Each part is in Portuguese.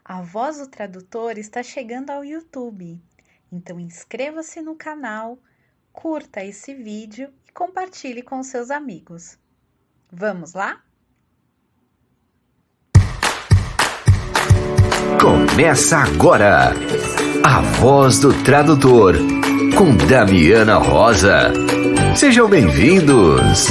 A Voz do Tradutor está chegando ao YouTube, então inscreva-se no canal, curta esse vídeo e compartilhe com seus amigos. Vamos lá? Começa agora, A Voz do Tradutor, com Damiana Rosa. Sejam bem-vindos!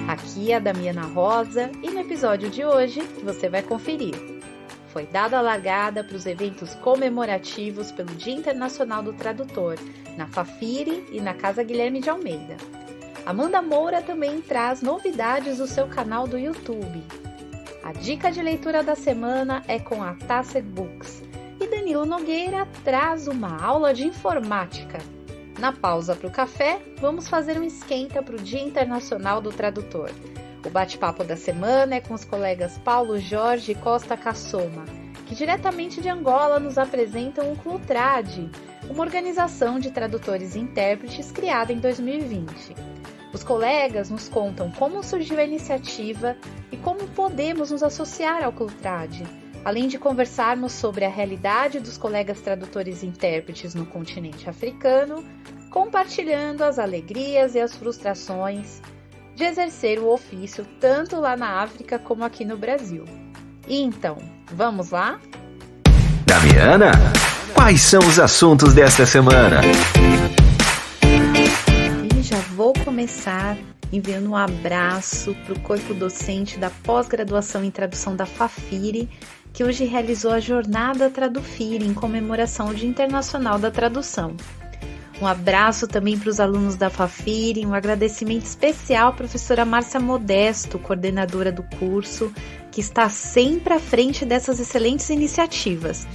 Aqui é a Damiana Rosa e no episódio de hoje você vai conferir. Foi dada a largada para os eventos comemorativos pelo Dia Internacional do Tradutor, na Fafiri e na Casa Guilherme de Almeida. Amanda Moura também traz novidades do seu canal do YouTube. A dica de leitura da semana é com a Tacet Books e Danilo Nogueira traz uma aula de informática. Na pausa para o café, vamos fazer um esquenta para o Dia Internacional do Tradutor. O bate-papo da semana é com os colegas Paulo Jorge e Costa Cassoma, que diretamente de Angola nos apresentam o Clutrad, uma organização de tradutores e intérpretes criada em 2020. Os colegas nos contam como surgiu a iniciativa e como podemos nos associar ao Clutrad, além de conversarmos sobre a realidade dos colegas tradutores e intérpretes no continente africano, compartilhando as alegrias e as frustrações de exercer o ofício tanto lá na África como aqui no Brasil. E então, vamos lá? Damiana, quais são os assuntos desta semana? E já vou começar enviando um abraço para o corpo docente da pós-graduação em tradução da Fafiri, que hoje realizou a jornada Tradufiri em comemoração ao Dia Internacional da Tradução. Um abraço também para os alunos da Fafiri, um agradecimento especial à professora Márcia Modesto, coordenadora do curso, que está sempre à frente dessas excelentes iniciativas.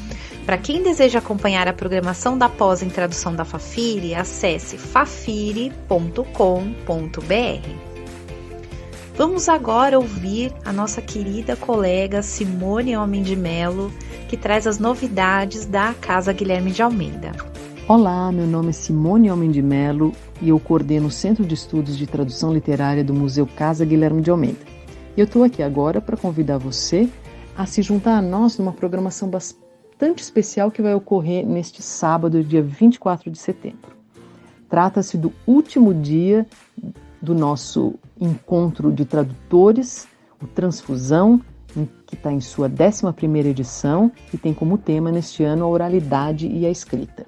Para quem deseja acompanhar a programação da pós em tradução da Fafiri, acesse fafiri.com.br. Vamos agora ouvir a nossa querida colega Simone Homem de Melo, que traz as novidades da Casa Guilherme de Almeida. Olá, meu nome é Simone Homem de Melo e eu coordeno o Centro de Estudos de Tradução Literária do Museu Casa Guilherme de Almeida. E eu estou aqui agora para convidar você a se juntar a nós numa programação bastante especial que vai ocorrer neste sábado, dia 24 de setembro. Trata-se do último dia do nosso encontro de tradutores, o Transfusão, que está em sua 11ª edição e tem como tema neste ano a oralidade e a escrita.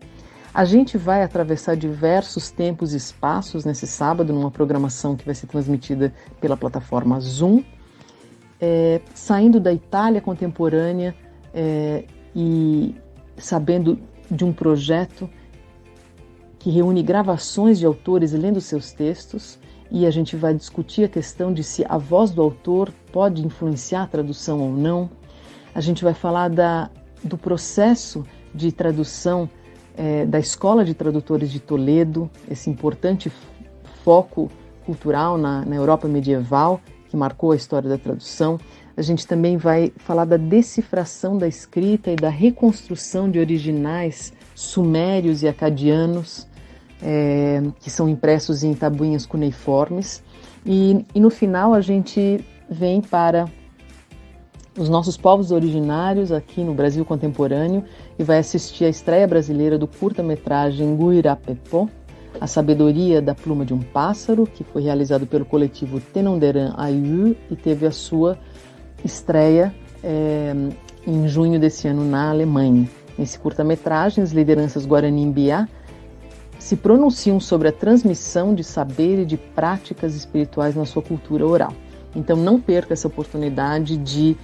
A gente vai atravessar diversos tempos e espaços nesse sábado, numa programação que vai ser transmitida pela plataforma Zoom, saindo da Itália contemporânea e sabendo de um projeto que reúne gravações de autores lendo seus textos, e a gente vai discutir a questão de se a voz do autor pode influenciar a tradução ou não. A gente vai falar do processo de tradução da Escola de Tradutores de Toledo, esse importante foco cultural na Europa medieval, que marcou a história da tradução. A gente também vai falar da decifração da escrita e da reconstrução de originais sumérios e acadianos, que são impressos em tabuinhas cuneiformes. E no final a gente vem para os nossos povos originários aqui no Brasil contemporâneo e vai assistir à estreia brasileira do curta-metragem Guirapepó, A Sabedoria da Pluma de um Pássaro, que foi realizado pelo coletivo Tenonderan Ayu e teve a sua estreia em junho desse ano na Alemanha. Nesse curta-metragem, as lideranças Guarani-Mbiá se pronunciam sobre a transmissão de saber e de práticas espirituais na sua cultura oral. Então não perca essa oportunidade de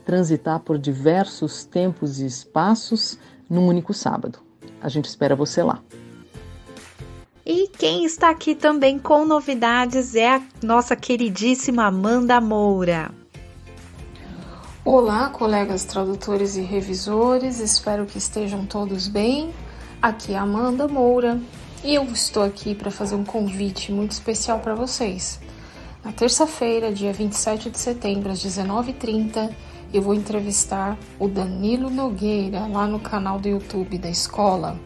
transitar por diversos tempos e espaços num único sábado. A gente espera você lá. E quem está aqui também com novidades é a nossa queridíssima Amanda Moura. Olá, colegas tradutores e revisores, espero que estejam todos bem. Aqui é a Amanda Moura e eu estou aqui para fazer um convite muito especial para vocês. Na terça-feira, dia 27 de setembro, às 19h30, eu vou entrevistar o Danilo Nogueira lá no canal do YouTube da escola.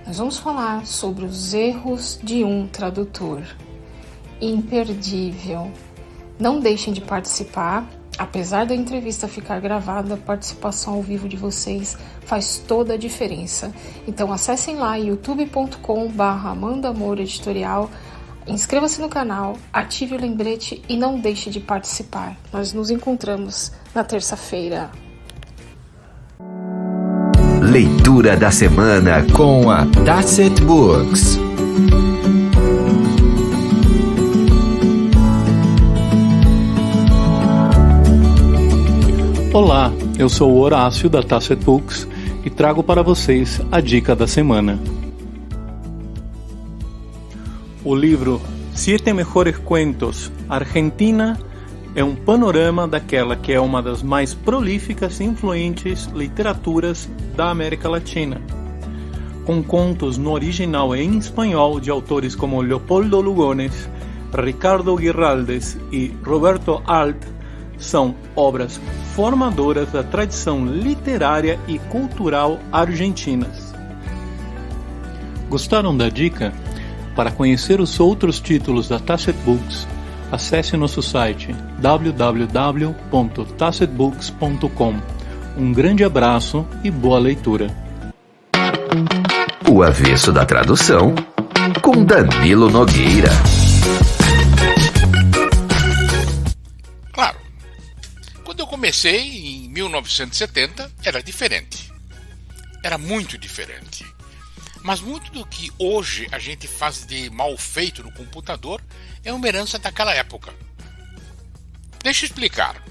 Nós vamos falar sobre os erros de um tradutor. imperdível. Não deixem de participar. Apesar da entrevista ficar gravada, a participação ao vivo de vocês faz toda a diferença. Então acessem lá youtube.com/Amanda Moura Editorial, inscreva-se no canal, ative o lembrete e não deixe de participar. Nós nos encontramos na terça-feira. Leitura da semana com a Tasset Books. Olá, eu sou o Horácio da Tasset Books e trago para vocês a dica da semana. O livro Siete Mejores Cuentos, Argentina, é um panorama daquela que é uma das mais prolíficas e influentes literaturas da América Latina. Com contos no original em espanhol de autores como Leopoldo Lugones, Ricardo Guiraldes e Roberto Alt, são obras formadoras da tradição literária e cultural argentinas. Gostaram da dica? Para conhecer os outros títulos da Tasset Books, acesse nosso site www.tassetbooks.com. Um grande abraço e boa leitura. O avesso da tradução com Danilo Nogueira. Claro, quando eu comecei em 1970 era diferente. Era muito diferente. Mas muito do que hoje a gente faz de mal feito no computador é uma herança daquela época. Deixa eu explicar.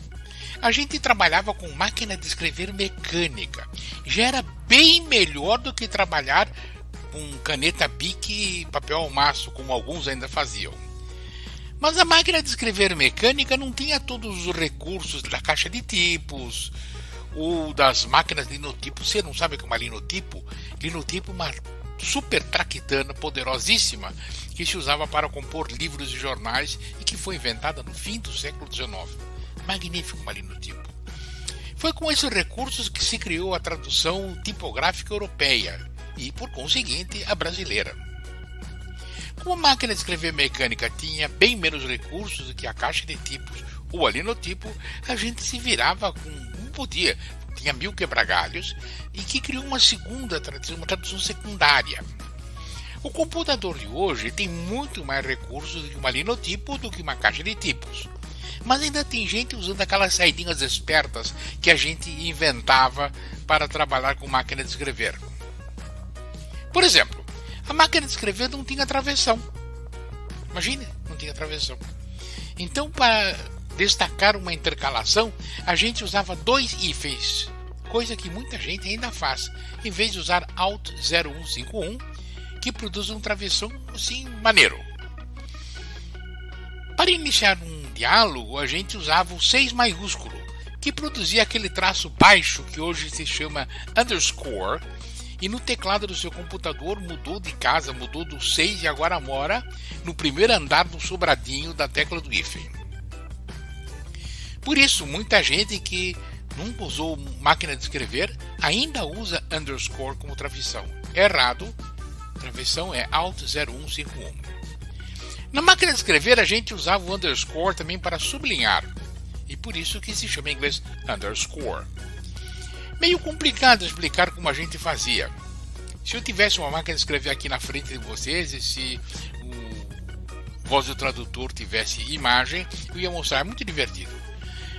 A gente trabalhava com máquina de escrever mecânica. Já era bem melhor do que trabalhar com caneta Bic e papel almaço, como alguns ainda faziam. Mas a máquina de escrever mecânica não tinha todos os recursos da caixa de tipos ou das máquinas linotipo. Você não sabe o que é uma linotipo? Linotipo é uma super traquitana poderosíssima que se usava para compor livros e jornais e que foi inventada no fim do século XIX. Magnífico uma linotipo. Foi com esses recursos que se criou a tradução tipográfica europeia e, por conseguinte, a brasileira. Como a máquina de escrever mecânica tinha bem menos recursos do que a caixa de tipos ou a linotipo, a gente se virava como podia. Tinha 1000 quebra-galhos e que criou uma segunda tradução, uma tradução secundária. O computador de hoje tem muito mais recursos do que uma linotipo do que uma caixa de tipos. Mas ainda tem gente usando aquelas saidinhas espertas que a gente inventava para trabalhar com máquina de escrever. Por exemplo, a máquina de escrever não tinha travessão. Imagine, não tinha travessão. Então, para destacar uma intercalação, a gente usava 2 hífens, coisa que muita gente ainda faz, em vez de usar Alt 0151, que produz um travessão assim maneiro. Para iniciar um diálogo, a gente usava o 6 maiúsculo, que produzia aquele traço baixo que hoje se chama underscore, e no teclado do seu computador mudou de casa, mudou do 6 e agora mora no primeiro andar do sobradinho da tecla do hífen. Por isso, muita gente que nunca usou máquina de escrever ainda usa underscore como travessão. Errado, travessão é Alt 0151. Na máquina de escrever, a gente usava o underscore também para sublinhar, e por isso que se chama em inglês underscore. Meio complicado explicar como a gente fazia. Se eu tivesse uma máquina de escrever aqui na frente de vocês, e se o Voz do Tradutor tivesse imagem, eu ia mostrar, é muito divertido.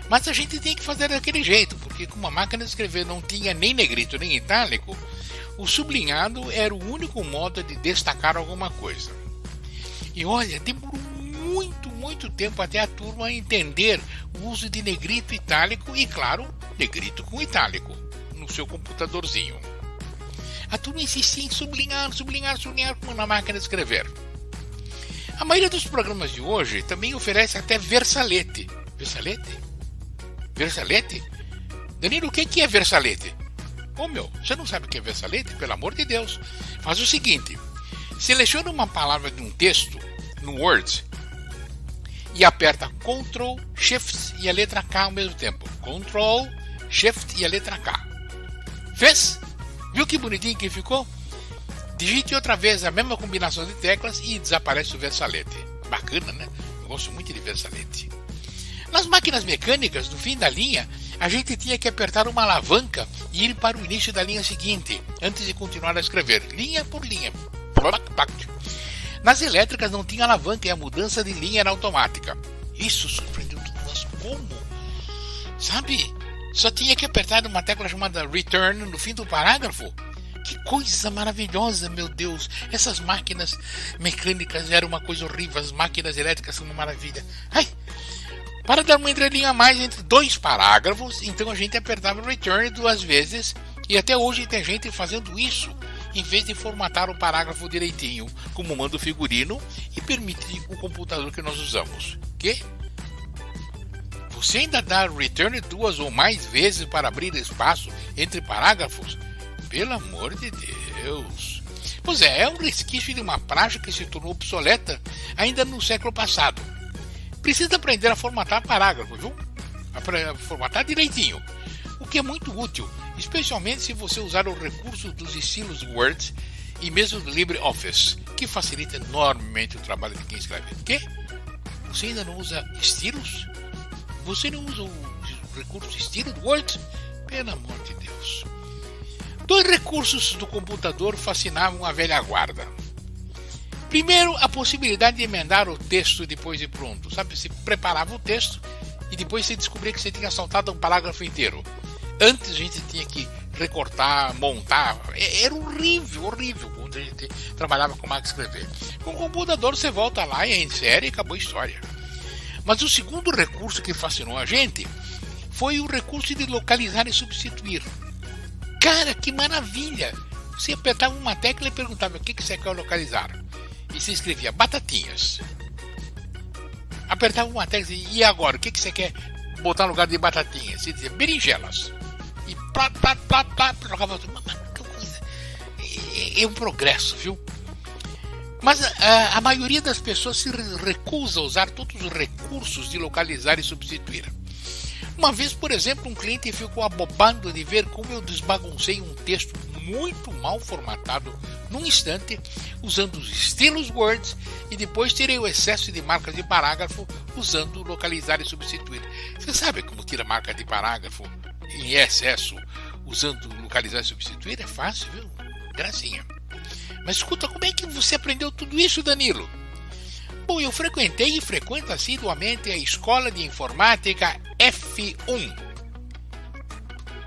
Mas a gente tem que fazer daquele jeito, porque como a máquina de escrever não tinha nem negrito nem itálico, o sublinhado era o único modo de destacar alguma coisa. E olha, demorou muito tempo até a turma entender o uso de negrito itálico e, claro, negrito com itálico no seu computadorzinho. A turma insistia em sublinhar como na máquina de escrever. A maioria dos programas de hoje também oferece até versalete. Versalete? Versalete? Danilo, o que é versalete? Você não sabe o que é versalete? Pelo amor de Deus. Faz o seguinte, seleciona uma palavra de um texto no Word e aperta Ctrl, Shift e a letra K ao mesmo tempo. Ctrl, Shift e a letra K. Fez? Viu que bonitinho que ficou? Digite outra vez a mesma combinação de teclas e desaparece o versalete. bacana, né? Eu gosto muito de ver essa lente. Nas máquinas mecânicas, no fim da linha, a gente tinha que apertar uma alavanca e ir para o início da linha seguinte, antes de continuar a escrever, linha por linha. Nas elétricas não tinha alavanca e a mudança de linha era automática. Isso surpreendeu todos nós. Como? Sabe? Só tinha que apertar uma tecla chamada return no fim do parágrafo. Que coisa maravilhosa, meu Deus. Essas máquinas mecânicas eram uma coisa horrível. As máquinas elétricas são uma maravilha. Ai! Para dar uma entrelinha a mais entre 2 parágrafos, então a gente apertava o return 2 vezes. E até hoje tem gente fazendo isso, em vez de formatar o parágrafo direitinho, como manda o figurino e permite o computador que nós usamos. Que? Você ainda dá return 2 ou mais vezes para abrir espaço entre parágrafos? Pelo amor de Deus! Pois é um resquício de uma prática que se tornou obsoleta ainda no século passado. Precisa aprender a formatar parágrafo, viu? Formatar direitinho. O que é muito útil, especialmente se você usar o recurso dos estilos Word e mesmo do LibreOffice, que facilita enormemente o trabalho de quem escreve. Que? Você ainda não usa estilos? Você não usa o recurso estilo do Word? Pelo amor de Deus. 2 recursos do computador fascinavam a velha guarda. Primeiro, a possibilidade de emendar o texto depois de pronto. Sabe, você preparava o texto e depois você descobria que você tinha saltado um parágrafo inteiro. Antes a gente tinha que recortar, montar. Era horrível quando a gente trabalhava com máquina de escrever. Com o computador você volta lá e insere e acabou a história. Mas o segundo recurso que fascinou a gente foi o recurso de localizar e substituir. Cara, que maravilha! Você apertava uma tecla e perguntava o que você quer localizar. E você escrevia batatinhas. Apertava uma tecla e agora? O que você quer botar no lugar de batatinhas? Você dizia berinjelas. E plá, jogava tudo. Que coisa. É um progresso, viu? Mas a maioria das pessoas se recusa a usar todos os recursos de localizar e substituir. Uma vez, por exemplo, um cliente ficou abobado de ver como eu desbaguncei um texto muito mal formatado num instante, usando os estilos Word, e depois tirei o excesso de marcas de parágrafo usando localizar e substituir. Você sabe como tira marca de parágrafo em excesso usando localizar e substituir? É fácil, viu? Gracinha. Mas escuta, como é que você aprendeu tudo isso, Danilo? Bom, eu frequentei e frequento assiduamente a Escola de Informática F1.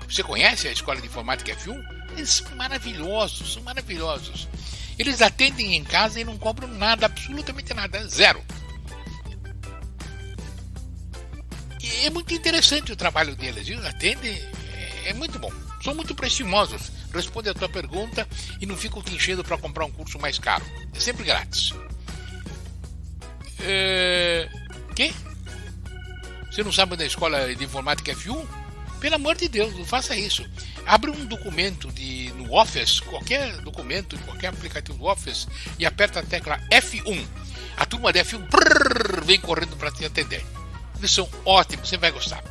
Você conhece a Escola de Informática F1? Eles são maravilhosos, Eles atendem em casa e não cobram nada, absolutamente nada, zero. E é muito interessante o trabalho deles, viu? Atendem, é muito bom. São muito preciosos, respondem a tua pergunta e não ficam te enchendo para comprar um curso mais caro. É sempre grátis. Que? Você não sabe da Escola de Informática F1? Pelo amor de Deus, não faça isso. Abre um documento no Office, qualquer documento, qualquer aplicativo do Office, e aperta a tecla F1. A turma da F1 vem correndo para te atender. Eles são ótimos, você vai gostar.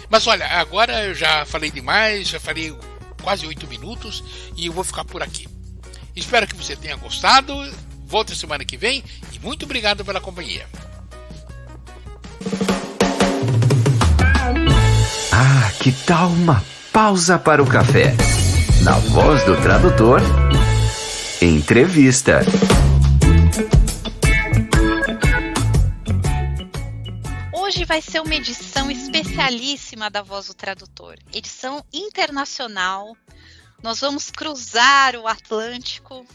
Mas olha, agora eu já falei demais, já falei quase 8 minutos e eu vou ficar por aqui. Espero que você tenha gostado. Volte semana que vem e muito obrigado pela companhia. Ah, que tal uma pausa para o café? Na Voz do Tradutor, entrevista. Hoje vai ser uma edição especialíssima da Voz do Tradutor, edição internacional. Nós vamos cruzar o Atlântico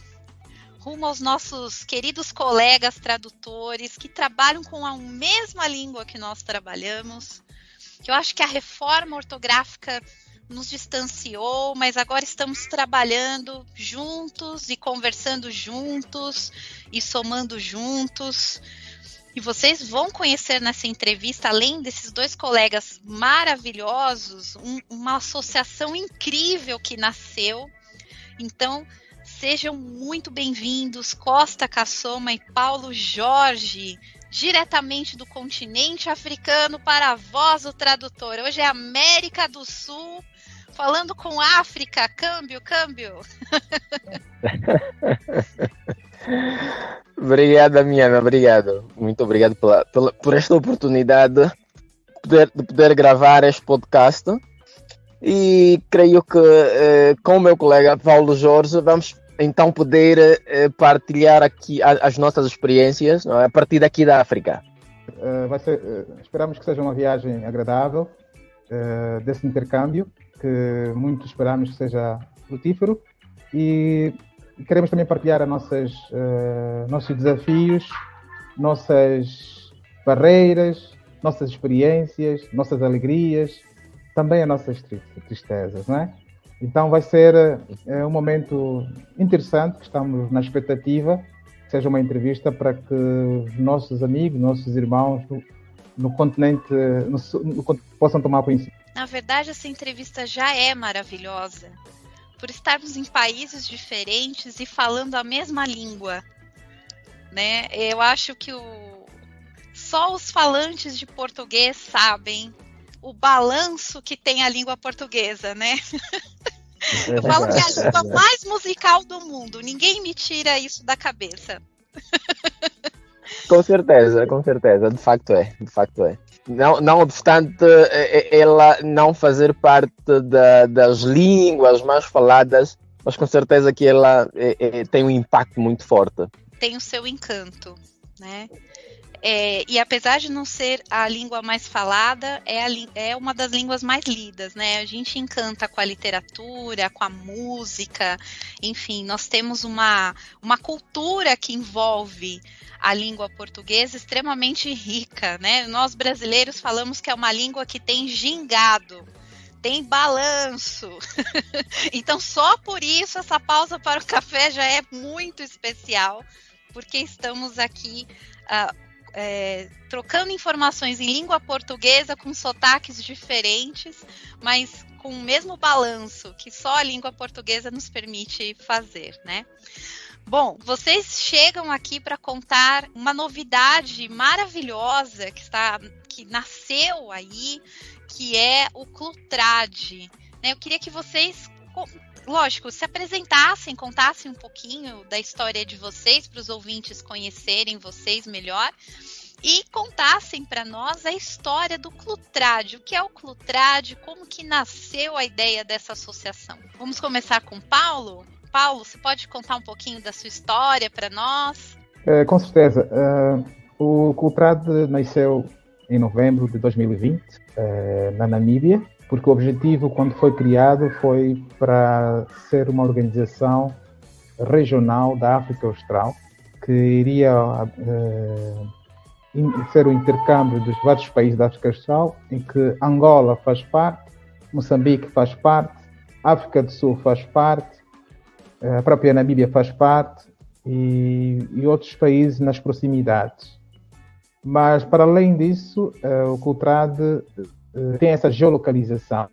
rumo aos nossos queridos colegas tradutores que trabalham com a mesma língua que nós trabalhamos. Eu acho que a reforma ortográfica nos distanciou, mas agora estamos trabalhando juntos e conversando juntos e somando juntos. E vocês vão conhecer nessa entrevista, além desses 2 colegas maravilhosos, uma associação incrível que nasceu. Então, sejam muito bem-vindos, Costa Cassoma e Paulo Jorge, diretamente do continente africano para a Voz do Tradutor. Hoje é América do Sul, falando com África. Câmbio. Obrigado, Damiana, obrigado. Muito obrigado por esta oportunidade de poder gravar este podcast. E creio que com o meu colega Paulo Jorge vamos então poder partilhar aqui as nossas experiências, não é? A partir daqui da África. Esperamos que seja uma viagem agradável desse intercâmbio, que muito esperamos que seja frutífero, e queremos também partilhar nossos desafios, nossas barreiras, nossas experiências, nossas alegrias, também as nossas tristezas, não é? Então vai ser um momento interessante, que estamos na expectativa que seja uma entrevista para que os nossos amigos, nossos irmãos no continente possam tomar conhecimento. Na verdade, essa entrevista já é maravilhosa, por estarmos em países diferentes e falando a mesma língua, né? Eu acho que só os falantes de português sabem o balanço que tem a língua portuguesa, né? Eu falo que é a língua mais musical do mundo. Ninguém me tira isso da cabeça. Com certeza, de facto é. Não obstante ela não fazer parte das línguas mais faladas, mas com certeza que ela tem um impacto muito forte. Tem o seu encanto, né? E apesar de não ser a língua mais falada, é uma das línguas mais lidas, né? A gente encanta com a literatura, com a música, enfim, nós temos uma cultura que envolve a língua portuguesa extremamente rica, né? Nós brasileiros falamos que é uma língua que tem gingado, tem balanço. Então, só por isso, essa pausa para o café já é muito especial, porque estamos aqui trocando informações em língua portuguesa com sotaques diferentes, mas com o mesmo balanço que só a língua portuguesa nos permite fazer, né? Bom, vocês chegam aqui para contar uma novidade maravilhosa que nasceu aí, que é o Clutrad, né? Eu queria que vocês, lógico, se apresentassem, contassem um pouquinho da história de vocês, para os ouvintes conhecerem vocês melhor, e contassem para nós a história do Clutrad. O que é o Clutrad? Como que nasceu a ideia dessa associação? Vamos começar com Paulo? Paulo, você pode contar um pouquinho da sua história para nós? Com certeza. O Clutrad nasceu em novembro de 2020, na Namíbia, porque o objetivo, quando foi criado, foi para ser uma organização regional da África Austral, que iria ser o intercâmbio dos vários países da África Austral, em que Angola faz parte, Moçambique faz parte, África do Sul faz parte, a própria Namíbia faz parte e outros países nas proximidades. Mas, para além disso, o Clutrad tem essa geolocalização.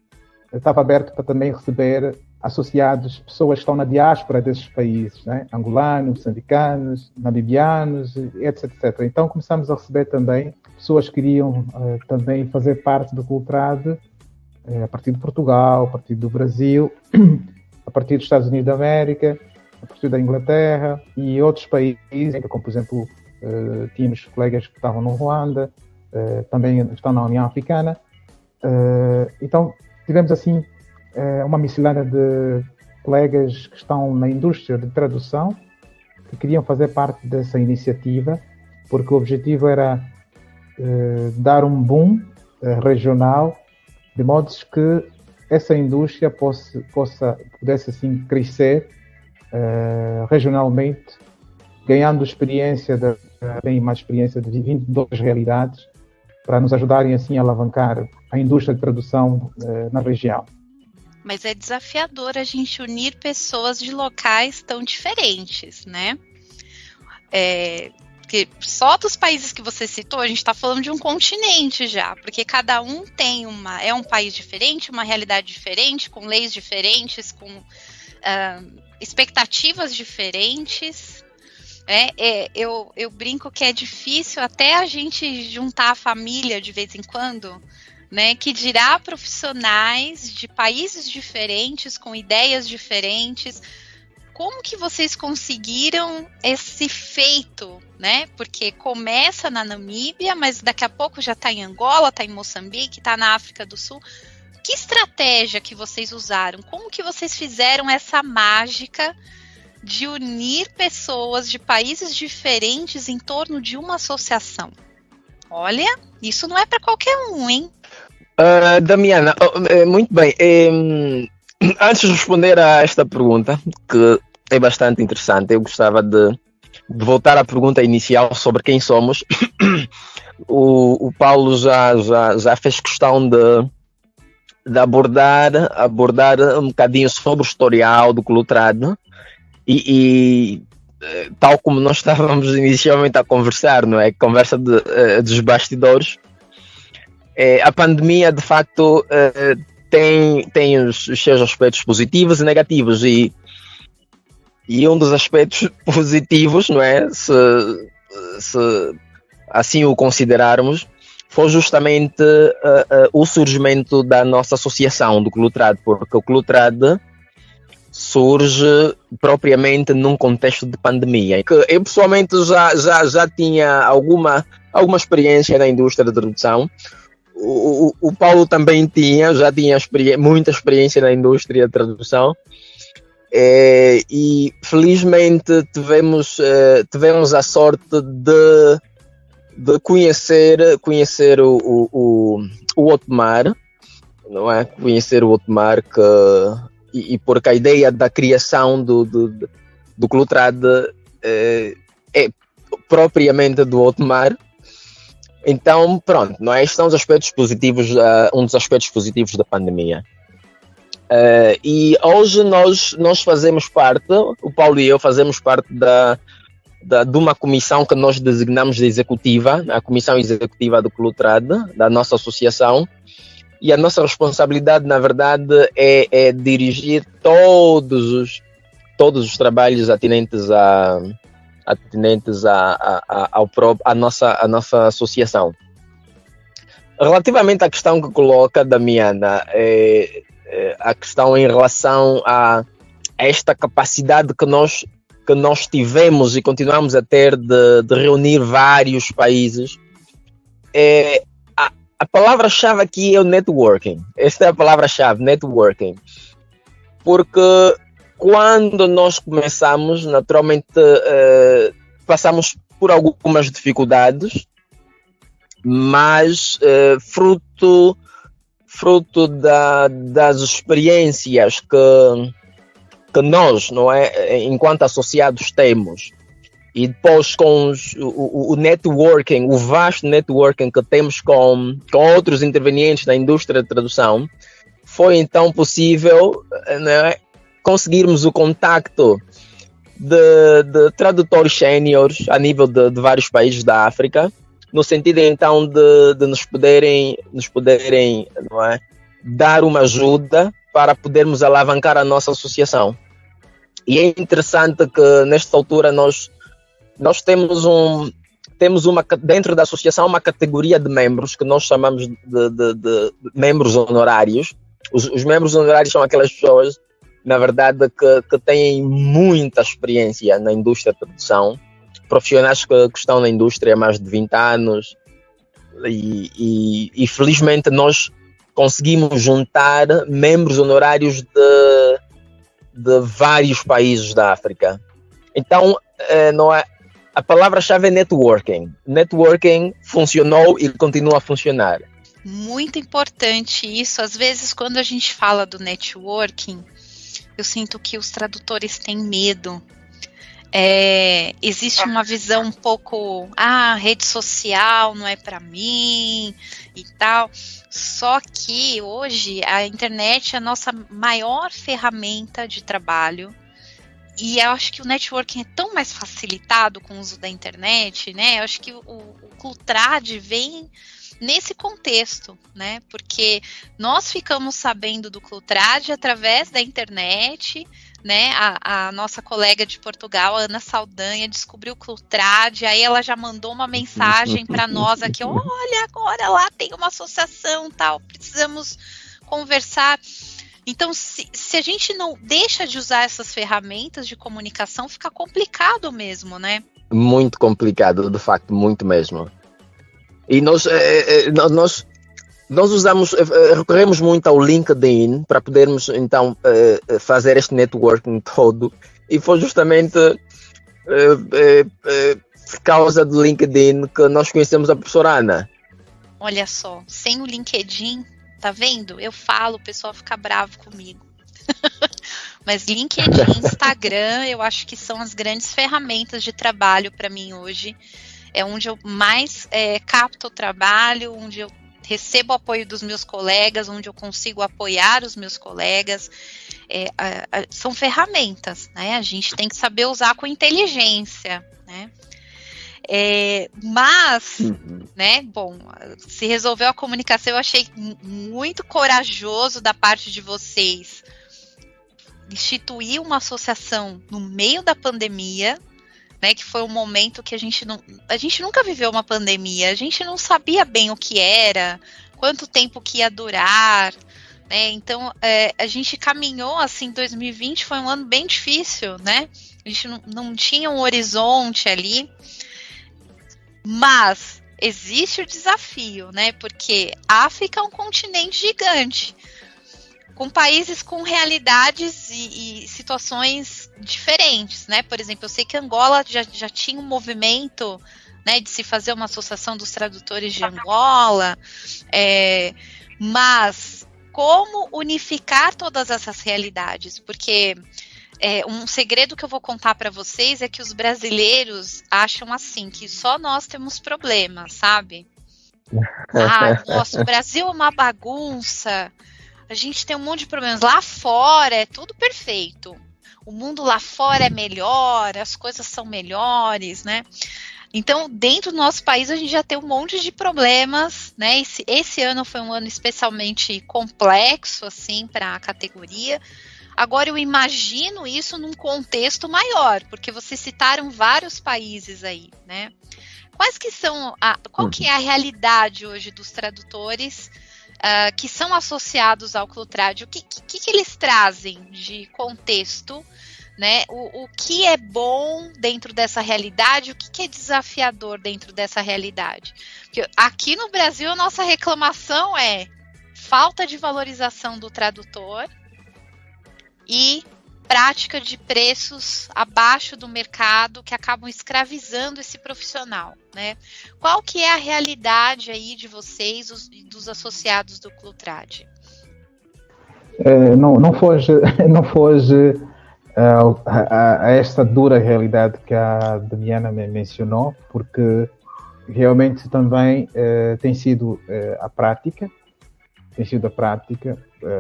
Estava aberto para também receber associados, pessoas que estão na diáspora desses países, né? Angolanos, moçambicanos, namibianos, etc, etc. Então começamos a receber também pessoas que queriam também fazer parte do Clutrad, a partir de Portugal, a partir do Brasil, a partir dos Estados Unidos da América, a partir da Inglaterra e outros países, como por exemplo, tínhamos colegas que estavam no Ruanda, também estão na União Africana. Então tivemos assim uma miscelânea de colegas que estão na indústria de tradução, que queriam fazer parte dessa iniciativa, porque o objetivo era dar um boom regional, de modo que essa indústria pudesse assim crescer regionalmente, ganhando experiência, bem mais experiência de 22 realidades, para nos ajudarem assim a alavancar a indústria de tradução na região. Mas é desafiador a gente unir pessoas de locais tão diferentes, né? Porque só dos países que você citou, a gente está falando de um continente já, porque cada um tem um país diferente, uma realidade diferente, com leis diferentes, com expectativas diferentes. Eu brinco que é difícil até a gente juntar a família de vez em quando, né, que dirá profissionais de países diferentes, com ideias diferentes, como que vocês conseguiram esse feito, né? Porque começa na Namíbia, mas daqui a pouco já está em Angola, está em Moçambique, está na África do Sul. Que estratégia que vocês usaram? Como que vocês fizeram essa mágica de unir pessoas de países diferentes em torno de uma associação? Olha, isso não é para qualquer um, hein? Damiana, muito bem. Antes de responder a esta pergunta, que é bastante interessante, eu gostava de voltar à pergunta inicial sobre quem somos. O Paulo já fez questão de abordar um bocadinho sobre o historial do Clutrad e tal como nós estávamos inicialmente a conversar, não é? Conversa dos bastidores. A pandemia, de facto, tem os seus aspectos positivos e negativos, e um dos aspectos positivos, não é? Se assim o considerarmos, foi justamente o surgimento da nossa associação do Clutrad, porque o Clutrad surge propriamente num contexto de pandemia. Eu pessoalmente já tinha alguma experiência na indústria da tradução. O Paulo também já tinha muita experiência na indústria da tradução. E felizmente tivemos a sorte de conhecer o Otmar, não é? Conhecer o Otmar, e porque a ideia da criação do Clutrad é propriamente do Otmar. Então, pronto, não é? Estes são os aspectos positivos, um dos aspectos positivos da pandemia. E hoje nós fazemos parte, o Paulo e eu fazemos parte de uma comissão que nós designamos de executiva, a comissão executiva do Clutrad, da nossa associação, e a nossa responsabilidade, na verdade, é dirigir todos os trabalhos atinentes à nossa associação. Relativamente à questão que coloca, Damiana, a questão em relação a esta capacidade que nós tivemos e continuamos a ter de reunir vários países, a palavra-chave aqui é o networking. Esta é a palavra-chave, networking. Porque quando nós começamos, naturalmente passamos por algumas dificuldades, mas fruto das experiências que nós, não é, enquanto associados temos, e depois com o networking, o vasto networking que temos com outros intervenientes da indústria de tradução, foi então possível, né, conseguirmos o contacto de tradutores séniores a nível de vários países da África, no sentido então de nos poderem não é, dar uma ajuda para podermos alavancar a nossa associação. E é interessante que nesta altura nós temos dentro da associação uma categoria de membros que nós chamamos de membros honorários. Os membros honorários são aquelas pessoas, na verdade, que têm muita experiência na indústria da tradução, profissionais que estão na indústria há mais de 20 anos, e felizmente nós conseguimos juntar membros honorários de vários países da África. Então, não é, a palavra-chave é networking. Networking funcionou e continua a funcionar. Muito importante isso. Às vezes, quando a gente fala do networking, eu sinto que os tradutores têm medo. Existe uma visão um pouco, rede social não é para mim e tal. Só que hoje a internet é a nossa maior ferramenta de trabalho. E eu acho que o networking é tão mais facilitado com o uso da internet, né? Eu acho que o Clutrad vem nesse contexto, né? Porque nós ficamos sabendo do Clutrad através da internet, né? A nossa colega de Portugal, a Ana Saldanha, descobriu o Clutrad, aí ela já mandou uma mensagem para nós aqui: olha, agora lá tem uma associação, tal, precisamos conversar. Então, se a gente não deixa de usar essas ferramentas de comunicação, fica complicado mesmo, né? Muito complicado, de facto, muito mesmo. E nós usamos, recorremos muito ao LinkedIn para podermos então fazer este networking todo, e foi justamente por causa do LinkedIn que nós conhecemos a professora Ana. Olha só, sem o LinkedIn, tá vendo? Eu falo, o pessoal fica bravo comigo. Mas LinkedIn, Instagram, eu acho que são as grandes ferramentas de trabalho para mim hoje. É onde eu mais capto o trabalho, onde eu recebo o apoio dos meus colegas, onde eu consigo apoiar os meus colegas. São ferramentas, né? A gente tem que saber usar com inteligência, né? Mas, né, bom, se resolveu a comunicação, eu achei muito corajoso da parte de vocês instituir uma associação no meio da pandemia, né, que foi um momento que a gente nunca viveu uma pandemia, a gente não sabia bem o que era, quanto tempo que ia durar, né, então a gente caminhou assim, 2020 foi um ano bem difícil, né, a gente não tinha um horizonte ali, mas existe o desafio, né, porque a África é um continente gigante, com países com realidades e situações diferentes, né? Por exemplo, eu sei que Angola já tinha um movimento, né, de se fazer uma associação dos tradutores de Angola, mas como unificar todas essas realidades? Porque um segredo que eu vou contar para vocês é que os brasileiros acham assim, que só nós temos problemas, sabe? Nossa, o Brasil é uma bagunça. A gente tem um monte de problemas. Lá fora é tudo perfeito. O mundo lá fora é melhor, as coisas são melhores, né? Então, dentro do nosso país, a gente já tem um monte de problemas, né? Esse ano foi um ano especialmente complexo, assim, para a categoria. Agora, eu imagino isso num contexto maior, porque vocês citaram vários países aí, né? Qual que é a realidade hoje dos tradutores que são associados ao Clutrad? O que eles trazem de contexto, né? O que é bom dentro dessa realidade, o que é desafiador dentro dessa realidade? Porque aqui no Brasil a nossa reclamação é falta de valorização do tradutor e prática de preços abaixo do mercado que acabam escravizando esse profissional, né? Qual que é a realidade aí de vocês, dos associados do Clutrad? Não foge a esta dura realidade que a Damiana mencionou, porque realmente também tem sido a prática.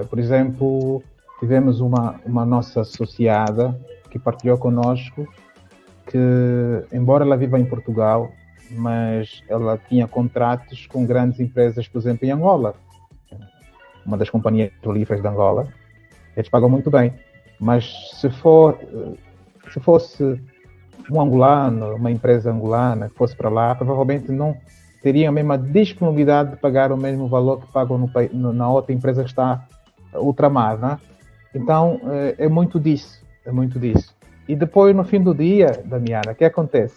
Por exemplo, tivemos uma nossa associada que partilhou connosco que, embora ela viva em Portugal, mas ela tinha contratos com grandes empresas, por exemplo, em Angola, uma das companhias petrolíferas de Angola. Eles pagam muito bem, mas se fosse um angolano, uma empresa angolana que fosse para lá, provavelmente não teria a mesma disponibilidade de pagar o mesmo valor que pagam na outra empresa que está ultramar, né? Então, é muito disso. E depois, no fim do dia, Damiana, o que acontece?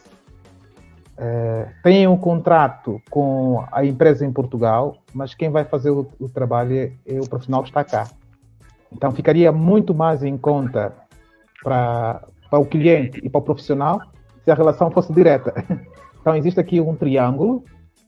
Tem um contrato com a empresa em Portugal, mas quem vai fazer o trabalho é o profissional que está cá. Então, ficaria muito mais em conta para o cliente e para o profissional se a relação fosse direta. Então, existe aqui um triângulo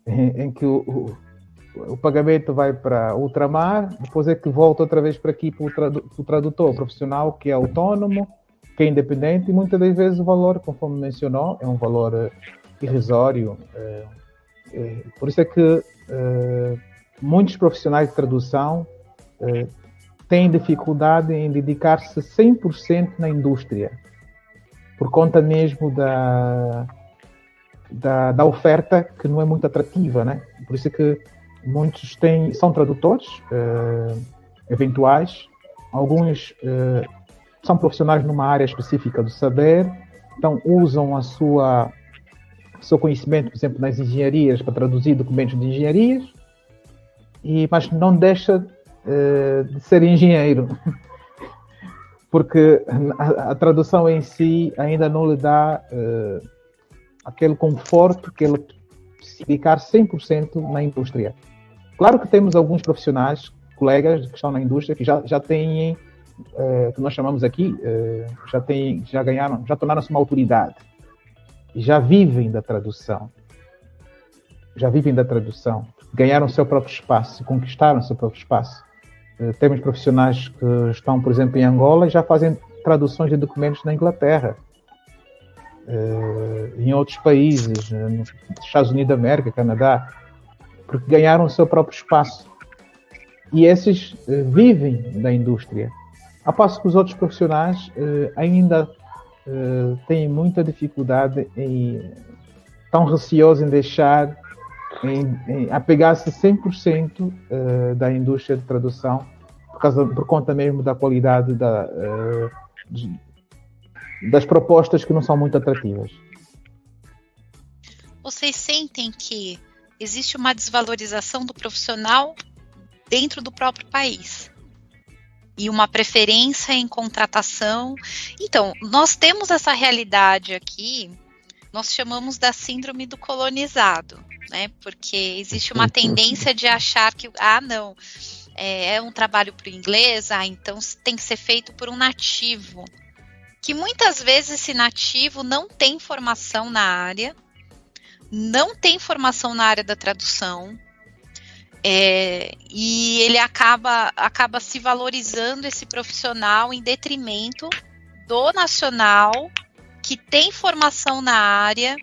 em que o pagamento vai para ultramar, depois é que volta outra vez para aqui para o tradutor profissional, que é autônomo, que é independente, e muitas das vezes o valor, conforme mencionou, é um valor irrisório. Por isso é que muitos profissionais de tradução têm dificuldade em dedicar-se 100% na indústria, por conta mesmo da oferta, que não é muito atrativa, né? Por isso é que muitos são tradutores eventuais, alguns são profissionais numa área específica do saber, então usam o seu conhecimento, por exemplo, nas engenharias, para traduzir documentos de engenharias, mas não deixa de ser engenheiro, porque a tradução em si ainda não lhe dá aquele conforto que ele se dedicar 100% na indústria. Claro que temos alguns profissionais, colegas que estão na indústria, que já têm, que nós chamamos aqui, já tornaram-se uma autoridade, já vivem da tradução, ganharam o seu próprio espaço, conquistaram o seu próprio espaço. Temos profissionais que estão, por exemplo, em Angola e já fazem traduções de documentos na Inglaterra, em outros países, nos Estados Unidos da América, Canadá, porque ganharam o seu próprio espaço. E esses vivem da indústria. Ao passo que os outros profissionais ainda têm muita dificuldade estão receosos em deixar, em apegar-se 100% da indústria de tradução, por conta mesmo da qualidade das propostas que não são muito atrativas. Vocês sentem que existe uma desvalorização do profissional dentro do próprio país e uma preferência em contratação? Então, nós temos essa realidade aqui, nós chamamos da síndrome do colonizado, né? Porque existe uma tendência de achar que, não, é um trabalho para o inglês, então tem que ser feito por um nativo, que muitas vezes esse nativo não tem formação na área, não tem formação na área da tradução, e ele acaba se valorizando esse profissional em detrimento do nacional, que tem formação na área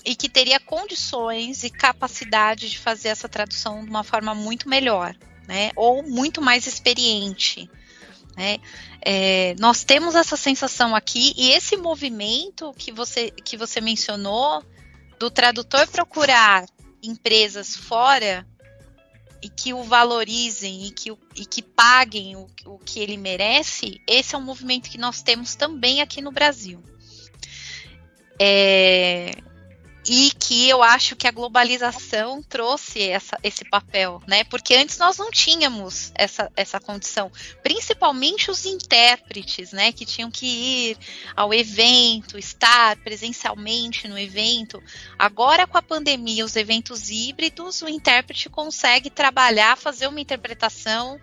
e que teria condições e capacidade de fazer essa tradução de uma forma muito melhor, né? Ou muito mais experiente, né? Nós temos essa sensação aqui, e esse movimento que você mencionou, do tradutor procurar empresas fora e que o valorizem e que paguem o que ele merece, esse é um movimento que nós temos também aqui no Brasil. E que eu acho que a globalização trouxe esse papel, né? Porque antes nós não tínhamos essa condição, principalmente os intérpretes, né? Que tinham que ir ao evento, estar presencialmente no evento. Agora, com a pandemia, os eventos híbridos, o intérprete consegue trabalhar, fazer uma interpretação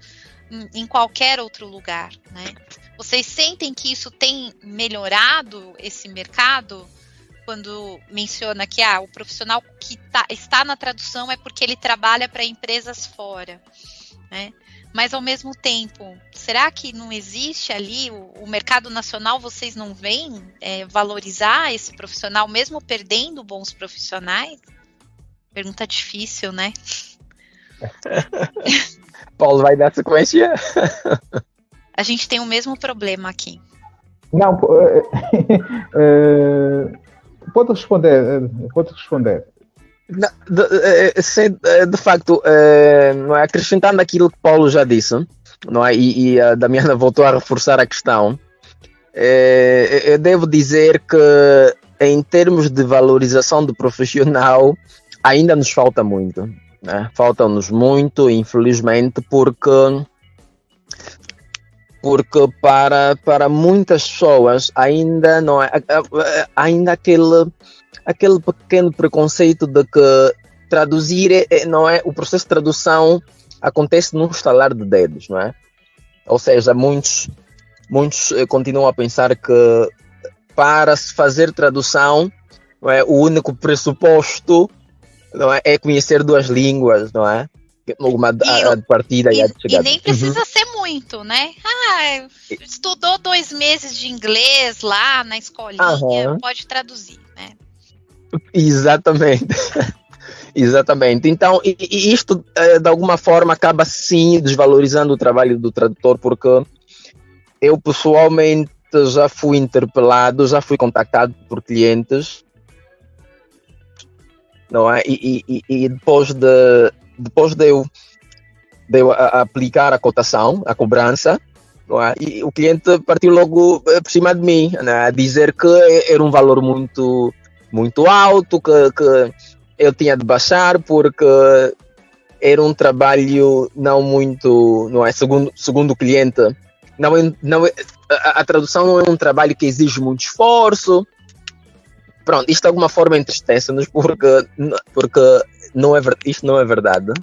em qualquer outro lugar, né? Vocês sentem que isso tem melhorado esse mercado? Quando menciona que o profissional que está na tradução é porque ele trabalha para empresas fora, né? Mas ao mesmo tempo, será que não existe ali o mercado nacional? Vocês não veem valorizar esse profissional, mesmo perdendo bons profissionais? Pergunta difícil, né? Paulo vai dar sequência? A gente tem o mesmo problema aqui. Não, pode responder. De facto, não é, acrescentando aquilo que Paulo já disse, não é, e a Damiana voltou a reforçar a questão, eu devo dizer que em termos de valorização do profissional ainda nos falta muito, né? Falta-nos muito, infelizmente, porque para muitas pessoas ainda não é, ainda aquele pequeno preconceito de que traduzir não é, o processo de tradução acontece num estalar de dedos, não é? Ou seja, muitos continuam a pensar que para se fazer tradução, não é, o único pressuposto, não é conhecer duas línguas, não é? Uma a de partida e a de chegada. E nem precisa ser muito, né? Estudou 2 meses de inglês lá na escolinha, pode traduzir, né? Exatamente. Exatamente. Então, isto de alguma forma acaba sim desvalorizando o trabalho do tradutor, porque eu pessoalmente já fui interpelado, já fui contactado por clientes, não é? E depois de eu aplicar a cotação, a cobrança, não é? E o cliente partiu logo por cima de mim, né? A dizer que era um valor muito, muito alto, que eu tinha de baixar porque era um trabalho não muito, não é, segundo o cliente, a tradução não é um trabalho que exige muito esforço. Pronto, isto de alguma forma entristece-nos porque isto não é verdade.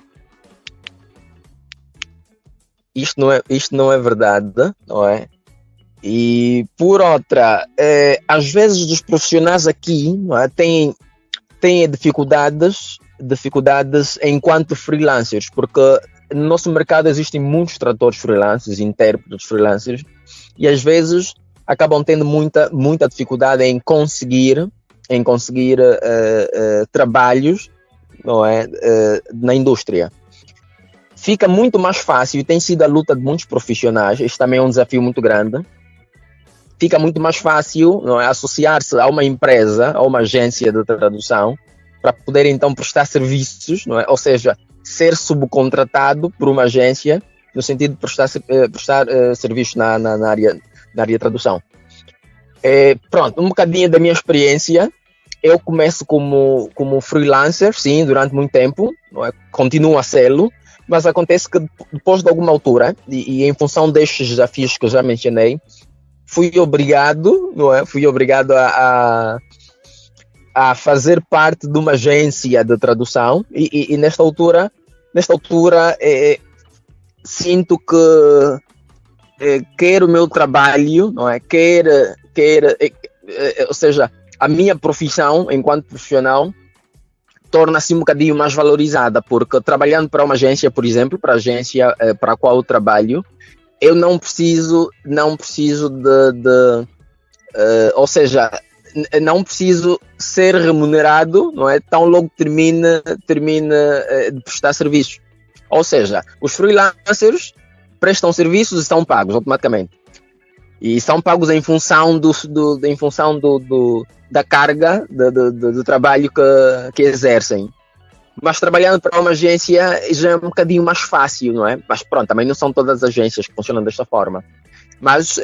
Isto não é verdade, não é? E por outra, às vezes os profissionais aqui, não é, têm dificuldades enquanto freelancers, porque no nosso mercado existem muitos tradutores freelancers, intérpretes freelancers, e às vezes acabam tendo muita dificuldade em conseguir trabalhos, não é, na indústria. Fica muito mais fácil, e tem sido a luta de muitos profissionais, este também é um desafio muito grande, fica muito mais fácil, não é, associar-se a uma empresa, a uma agência de tradução, para poder então prestar serviços, não é? Ou seja, ser subcontratado por uma agência, no sentido de prestar serviços na área de tradução. Pronto, um bocadinho da minha experiência. Eu começo como freelancer, sim, durante muito tempo, não é? Continuo a sê-lo, mas acontece que depois de alguma altura, e em função destes desafios que eu já mencionei, fui obrigado a fazer parte de uma agência de tradução, e nesta altura sinto que quer o meu trabalho, não é? Ou seja, a minha profissão enquanto profissional torna-se um bocadinho mais valorizada, porque trabalhando para uma agência, por exemplo, para a agência para a qual eu trabalho, eu não preciso ou seja, não preciso ser remunerado, não é? Tão logo termina de prestar serviços. Ou seja, os freelancers prestam serviços e são pagos automaticamente. E são pagos em função da carga de trabalho que exercem. Mas trabalhando para uma agência já é um bocadinho mais fácil, não é? Mas pronto, também não são todas as agências que funcionam desta forma. Mas,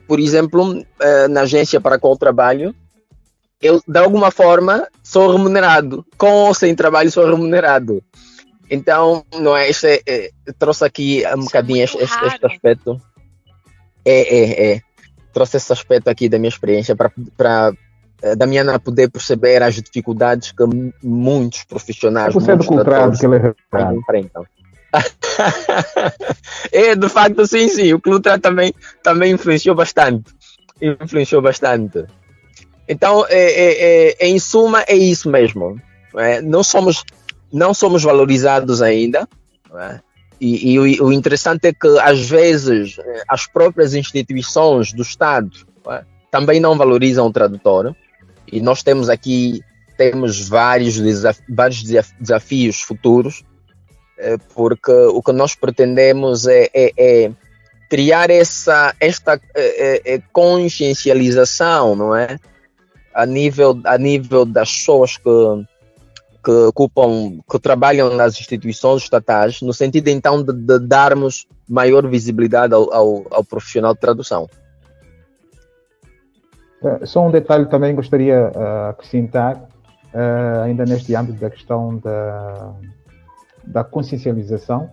por exemplo, na agência para a qual trabalho, eu, de alguma forma, sou remunerado. Com ou sem trabalho, sou remunerado. Então, não é? Trouxe aqui um bocadinho este aspecto. Trouxe esse aspecto aqui da minha experiência para Damiana poder perceber as dificuldades que muitos profissionais enfrentam. De facto, sim, o Clutra também influenciou bastante. Então, em suma, é isso mesmo. Não somos valorizados ainda, não é? E o interessante é que, às vezes, as próprias instituições do Estado, não é, também não valorizam o tradutor. E nós temos vários desafios futuros, porque o que nós pretendemos é criar esta consciencialização, não é? A nível das pessoas que trabalham nas instituições estatais, no sentido então de darmos maior visibilidade ao profissional de tradução. Só um detalhe também gostaria de acrescentar, ainda neste âmbito da questão da consciencialização.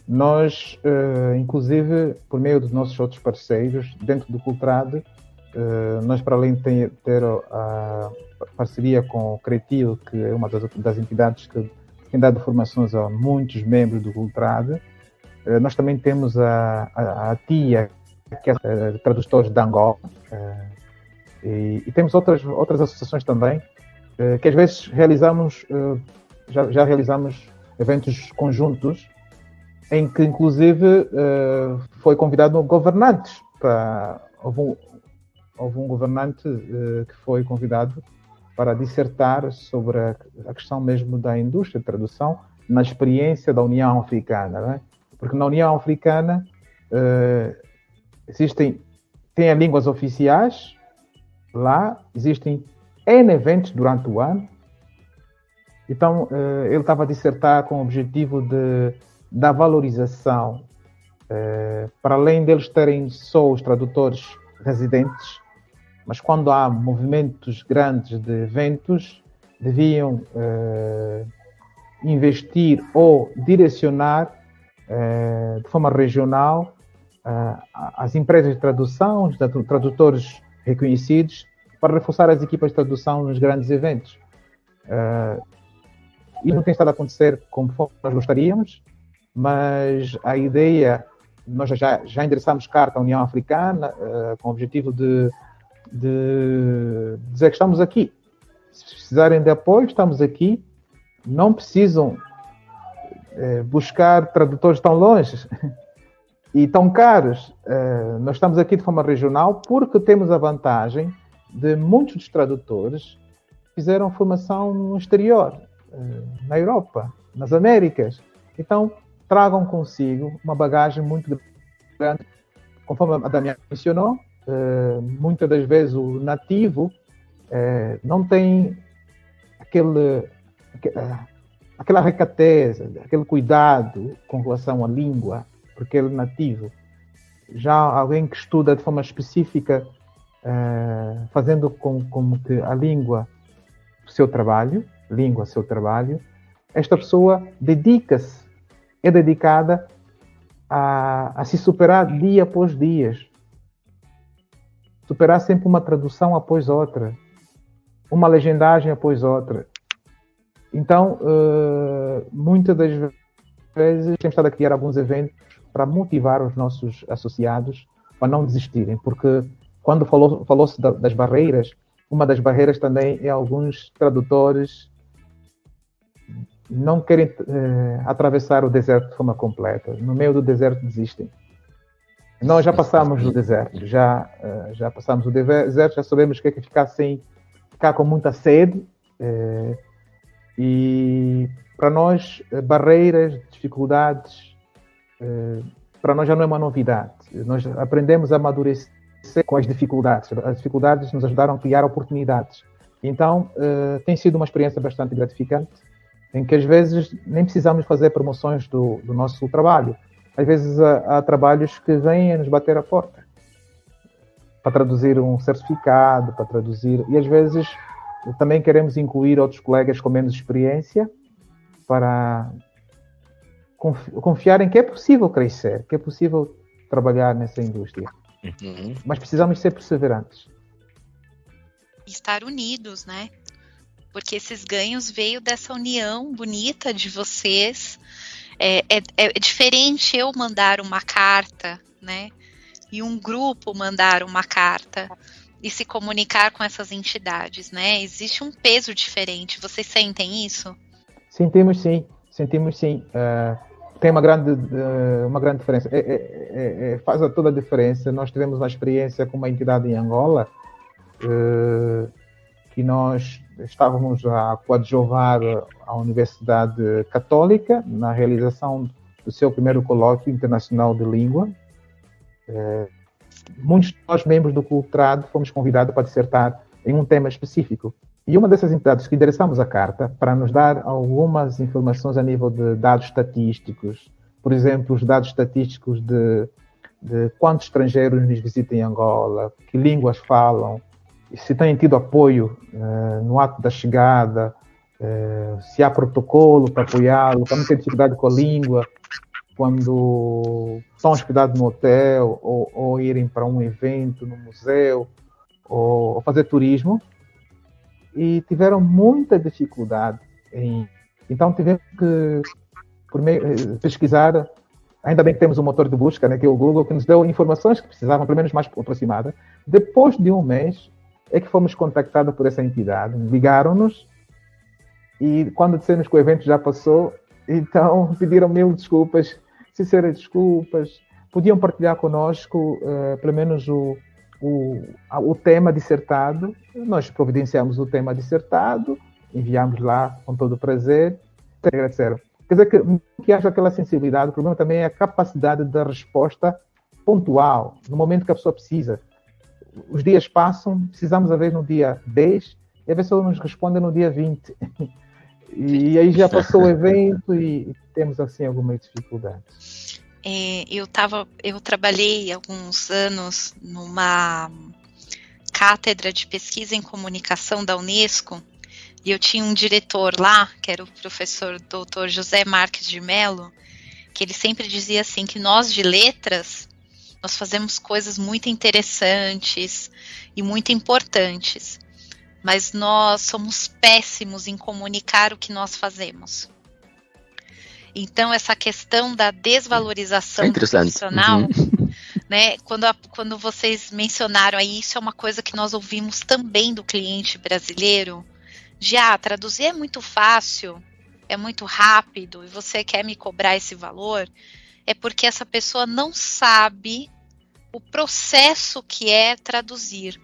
Nós, inclusive, por meio dos nossos outros parceiros, dentro do Cultrad, nós, para além de ter a parceria com o Cretil, que é uma das entidades que tem dado formações a muitos membros do Cultrad, nós também temos a TIA, que é tradutores de Angola, e temos outras associações também, que às vezes já realizamos eventos conjuntos, em que inclusive foi convidado governantes. Houve um governante que foi convidado para dissertar sobre a questão mesmo da indústria de tradução na experiência da União Africana, não é? Porque na União Africana tem línguas oficiais. Lá existem N eventos durante o ano. Então, ele estava a dissertar com o objetivo da valorização, para além deles terem só os tradutores residentes, mas quando há movimentos grandes de eventos, deviam investir ou direcionar de forma regional as empresas de tradução, os tradutores reconhecidos, para reforçar as equipas de tradução nos grandes eventos. Isso não tem estado a acontecer como nós gostaríamos, mas a ideia, nós já endereçamos carta à União Africana com o objetivo de dizer que estamos aqui. Se precisarem de apoio, estamos aqui. Não precisam buscar tradutores tão longe e tão caros. Nós estamos aqui de forma regional porque temos a vantagem de muitos dos tradutores fizeram formação no exterior, na Europa, nas Américas. Então, tragam consigo uma bagagem muito grande. Conforme a Damiana mencionou, muitas das vezes o nativo não tem aquela recateza, aquele cuidado com relação à língua, porque ele é nativo. Já alguém que estuda de forma específica, fazendo como que a língua seu trabalho, esta pessoa é dedicada a se superar dia após dia, superar sempre uma tradução após outra, uma legendagem após outra. Então, muitas das vezes temos estado a criar alguns eventos para motivar os nossos associados para não desistirem, porque quando falou-se das barreiras, uma das barreiras também é alguns tradutores não querem atravessar o deserto de forma completa. No meio do deserto desistem. Nós já passamos do deserto, já passamos o deserto, já sabemos o que é ficar com muita sede. E para nós, barreiras, dificuldades, para nós já não é uma novidade. Nós aprendemos a amadurecer com as dificuldades. As dificuldades nos ajudaram a criar oportunidades. Então, tem sido uma experiência bastante gratificante, em que às vezes nem precisamos fazer promoções do nosso trabalho. Às vezes há trabalhos que vêm a nos bater a porta para traduzir um certificado, e às vezes também queremos incluir outros colegas com menos experiência para confiarem que é possível crescer, que é possível trabalhar nessa indústria. Mas precisamos ser perseverantes. Estar unidos, né? Porque esses ganhos veio dessa união bonita de vocês. É diferente eu mandar uma carta, né? E um grupo mandar uma carta e se comunicar com essas entidades, né? Existe um peso diferente. Vocês sentem isso? Sentimos sim. Tem uma grande diferença. Faz toda a diferença. Nós tivemos uma experiência com uma entidade em Angola, que nós estávamos a coadjuvar a Universidade Católica na realização do seu primeiro colóquio internacional de língua. Muitos de nós, membros do Clube Trad, fomos convidados para dissertar em um tema específico. E uma dessas entidades que endereçamos a carta para nos dar algumas informações a nível de dados estatísticos, por exemplo, os dados estatísticos de quantos estrangeiros nos visitam em Angola, que línguas falam, se têm tido apoio no ato da chegada, se há protocolo para apoiá-lo, para não ter dificuldade com a língua, quando estão hospedados no hotel, ou irem para um evento no museu, ou fazer turismo. E tiveram muita dificuldade então tivemos que pesquisar. Ainda bem que temos um motor de busca, né, que é o Google, que nos deu informações que precisavam, pelo menos mais aproximadas. Depois de um mês é que fomos contactados por essa entidade, ligaram-nos, e quando dissemos que o evento já passou, então pediram mil desculpas, sinceras desculpas, podiam partilhar conosco pelo menos o tema dissertado. Nós providenciamos o tema dissertado, enviamos lá com todo o prazer, agradeceram. Quer dizer que haja aquela sensibilidade. O problema também é a capacidade da resposta pontual, no momento que a pessoa precisa. Os dias passam, precisamos a ver no dia 10, e a pessoa nos responde no dia 20. E aí já passou o evento e temos assim algumas dificuldades. Eu trabalhei alguns anos numa cátedra de pesquisa em comunicação da Unesco, E eu tinha um diretor lá, que era o professor Dr. José Marques de Mello, que ele sempre dizia assim, que nós de letras, nós fazemos coisas muito interessantes e muito importantes, mas nós somos péssimos em comunicar o que nós fazemos. Então, essa questão da desvalorização do profissional, né, quando vocês mencionaram aí, isso é uma coisa que nós ouvimos também do cliente brasileiro, de traduzir é muito fácil, é muito rápido, e você quer me cobrar esse valor, é porque essa pessoa não sabe o processo que é traduzir.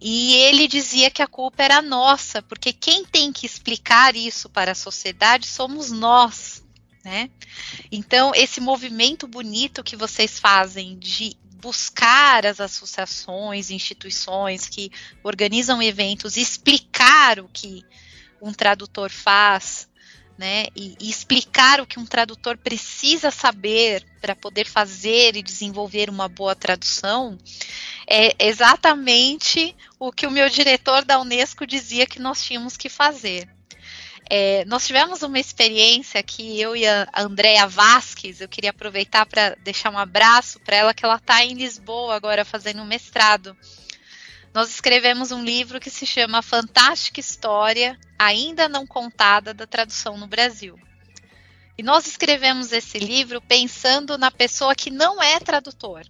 E ele dizia que a culpa era nossa, porque quem tem que explicar isso para a sociedade somos nós, né? Então, esse movimento bonito que vocês fazem de buscar as associações, instituições que organizam eventos, explicar o que um tradutor faz, né, e explicar o que um tradutor precisa saber para poder fazer e desenvolver uma boa tradução, é exatamente o que o meu diretor da Unesco dizia que nós tínhamos que fazer. Nós tivemos uma experiência que eu e a Andréa Vasques, eu queria aproveitar para deixar um abraço para ela, que ela está em Lisboa agora fazendo um mestrado. Nós escrevemos um livro que se chama Fantástica História, Ainda Não Contada, da Tradução no Brasil. E nós escrevemos esse livro pensando na pessoa que não é tradutor,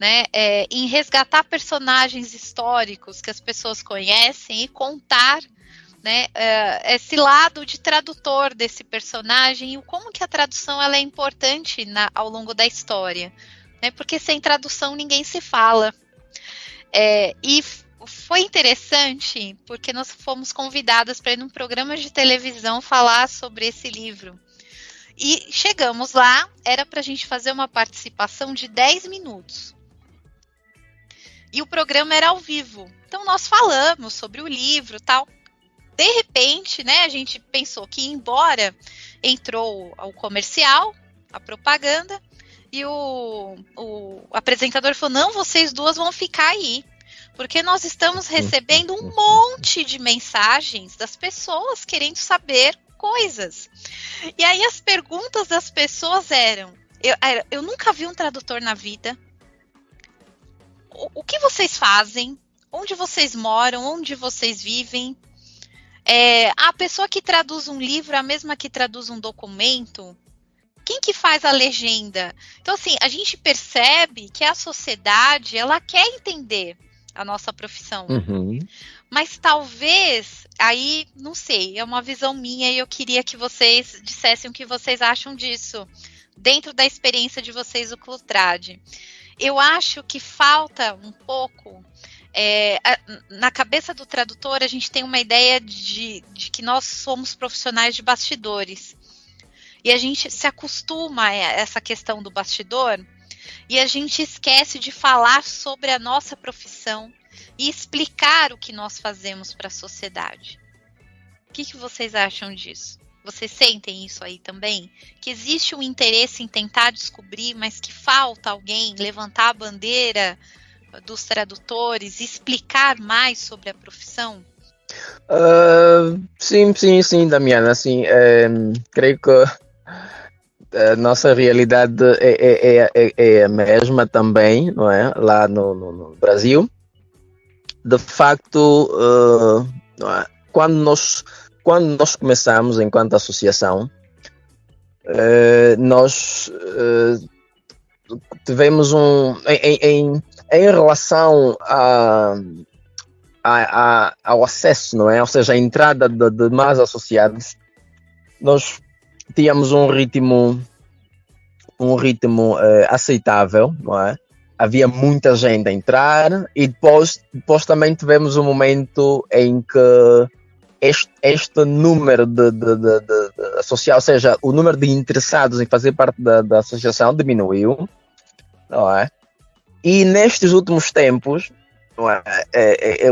né? Em resgatar personagens históricos que as pessoas conhecem e contar, né, esse lado de tradutor desse personagem e como que a tradução ela é importante ao longo da história, né? Porque sem tradução ninguém se fala. E foi interessante porque nós fomos convidadas para ir num programa de televisão falar sobre esse livro. E chegamos lá, era para a gente fazer uma participação de 10 minutos. E o programa era ao vivo. Então nós falamos sobre o livro e tal. De repente, né, a gente pensou que ia embora, entrou o comercial, a propaganda, e o apresentador falou, não, vocês duas vão ficar aí, porque nós estamos recebendo um monte de mensagens das pessoas querendo saber coisas. E aí as perguntas das pessoas eram, eu nunca vi um tradutor na vida, o que vocês fazem, onde vocês moram, onde vocês vivem, a pessoa que traduz um livro é a mesma que traduz um documento? Quem que faz a legenda? Então, assim, a gente percebe que a sociedade, ela quer entender a nossa profissão. Mas talvez, aí, não sei, é uma visão minha e eu queria que vocês dissessem o que vocês acham disso, dentro da experiência de vocês, o Clutrad. Eu acho que falta um pouco... na cabeça do tradutor, a gente tem uma ideia de que nós somos profissionais de bastidores. E a gente se acostuma a essa questão do bastidor e a gente esquece de falar sobre a nossa profissão e explicar o que nós fazemos para a sociedade. O que vocês acham disso? Vocês sentem isso aí também? Que existe um interesse em tentar descobrir, mas que falta alguém levantar a bandeira dos tradutores, explicar mais sobre a profissão? Sim, Damiana, assim, creio que a nossa realidade é a mesma também, não é? Lá no Brasil. De facto, quando nós começamos enquanto associação, nós tivemos em relação ao acesso, não é? Ou seja, a entrada de mais associados, nós tínhamos um ritmo aceitável, não é? Havia muita gente a entrar e depois também tivemos um momento em que este número de associados, ou seja, o número de interessados em fazer parte da associação diminuiu, não é? E nestes últimos tempos,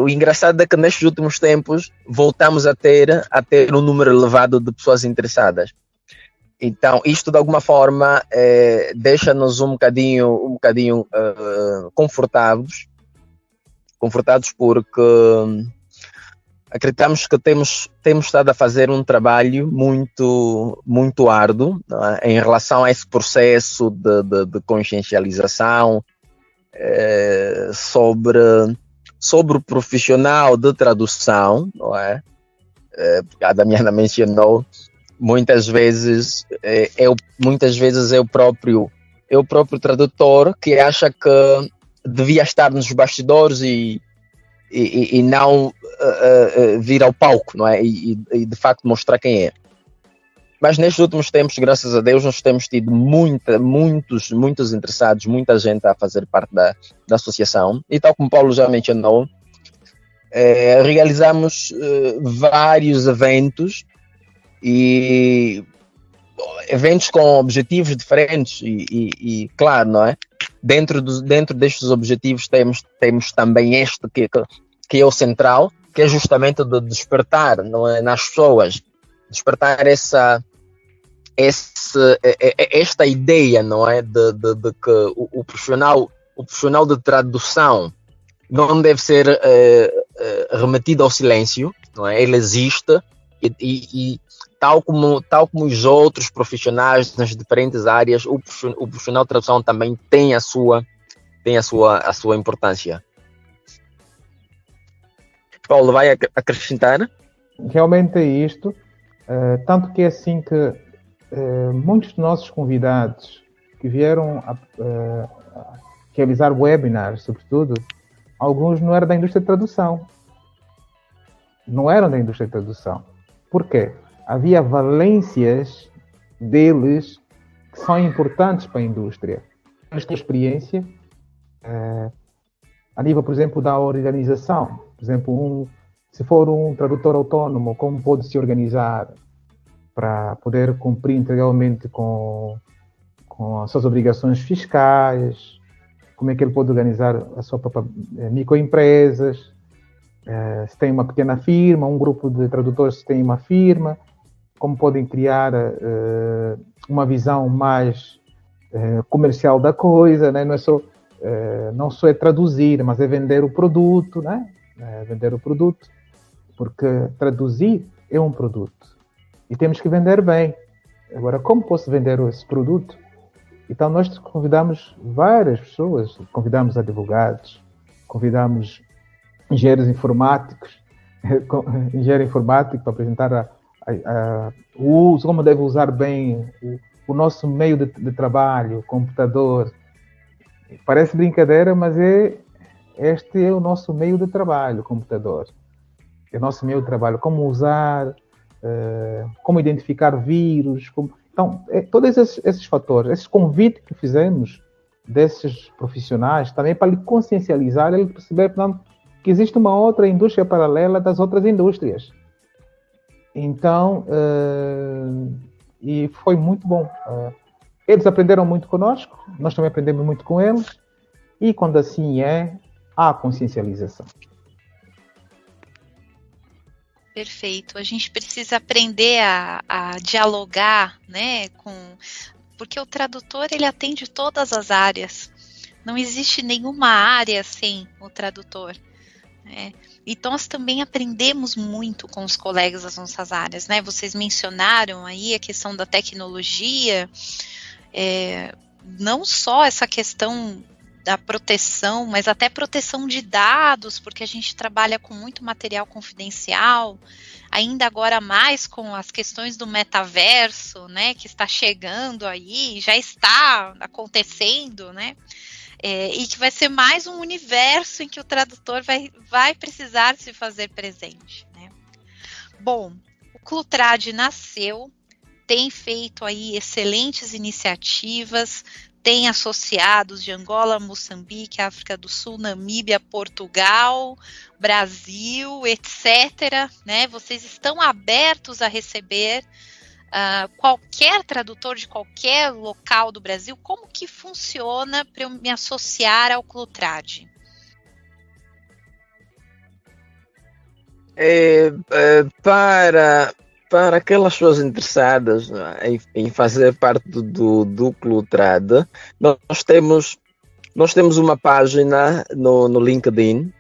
o engraçado é que nestes últimos tempos voltamos a ter um número elevado de pessoas interessadas. Então, isto de alguma forma deixa-nos um bocadinho confortados porque acreditamos que temos estado a fazer um trabalho muito, muito árduo, não é? Em relação a esse processo de consciencialização sobre o profissional de tradução, não é? A Damiana mencionou, muitas vezes é o próprio tradutor que acha que devia estar nos bastidores e não vir ao palco, não é? E de facto mostrar quem é. Mas nestes últimos tempos, graças a Deus, nós temos tido muitos interessados, muita gente a fazer parte da associação. E tal como o Paulo já mencionou, realizamos vários eventos e eventos com objetivos diferentes e claro, não é? Dentro destes objetivos temos também este que é o central, que é justamente de despertar, não é, nas pessoas, despertar esta ideia, não é, de que o profissional de tradução não deve ser remetido ao silêncio, não é? Ele existe e tal como os outros profissionais nas diferentes áreas, o profissional de tradução também tem a sua importância. Paulo, vai acrescentar? Realmente é isto, tanto que é assim que muitos dos nossos convidados que vieram a realizar webinars, sobretudo, alguns não eram da indústria de tradução. Não eram da indústria de tradução. Por quê? Havia valências deles que são importantes para a indústria. Esta experiência, a nível, por exemplo, da organização. Por exemplo, se for um tradutor autônomo, como pode se organizar para poder cumprir integralmente com as suas obrigações fiscais, como é que ele pode organizar a sua própria microempresas, se tem uma pequena firma, um grupo de tradutores se tem uma firma, como podem criar uma visão mais comercial da coisa, né? Não só é traduzir, mas é vender o produto, né? Vender o produto, porque traduzir é um produto e temos que vender bem. Agora, como posso vender esse produto? Então, nós convidamos várias pessoas, convidamos advogados, convidamos engenheiros informáticos, engenheiro informático para apresentar o uso, como deve usar bem o nosso meio de trabalho, o computador. Parece brincadeira, mas este é o nosso meio de trabalho, o computador. É o nosso meio de trabalho, como usar, como identificar vírus. Então, todos esses fatores, esses convites que fizemos desses profissionais, também para lhe consciencializar, ele perceber, portanto, que existe uma outra indústria paralela das outras indústrias. Então, e foi muito bom. Eles aprenderam muito conosco, nós também aprendemos muito com eles, e quando assim há consciencialização. Perfeito. A gente precisa aprender a dialogar, né, porque o tradutor, ele atende todas as áreas. Não existe nenhuma área sem o tradutor. Né? Então, nós também aprendemos muito com os colegas das nossas áreas, né? Vocês mencionaram aí a questão da tecnologia, não só essa questão da proteção, mas até proteção de dados, porque a gente trabalha com muito material confidencial, ainda agora mais com as questões do metaverso, né, que está chegando aí, já está acontecendo, né, e que vai ser mais um universo em que o tradutor vai precisar se fazer presente, né. Bom, o Clutrad nasceu, tem feito aí excelentes iniciativas, tem associados de Angola, Moçambique, África do Sul, Namíbia, Portugal, Brasil, etc. Né? Vocês estão abertos a receber qualquer tradutor de qualquer local do Brasil? Como que funciona para eu me associar ao Clutrad? Para aquelas pessoas interessadas em fazer parte do Clutrad, nós temos uma página no LinkedIn,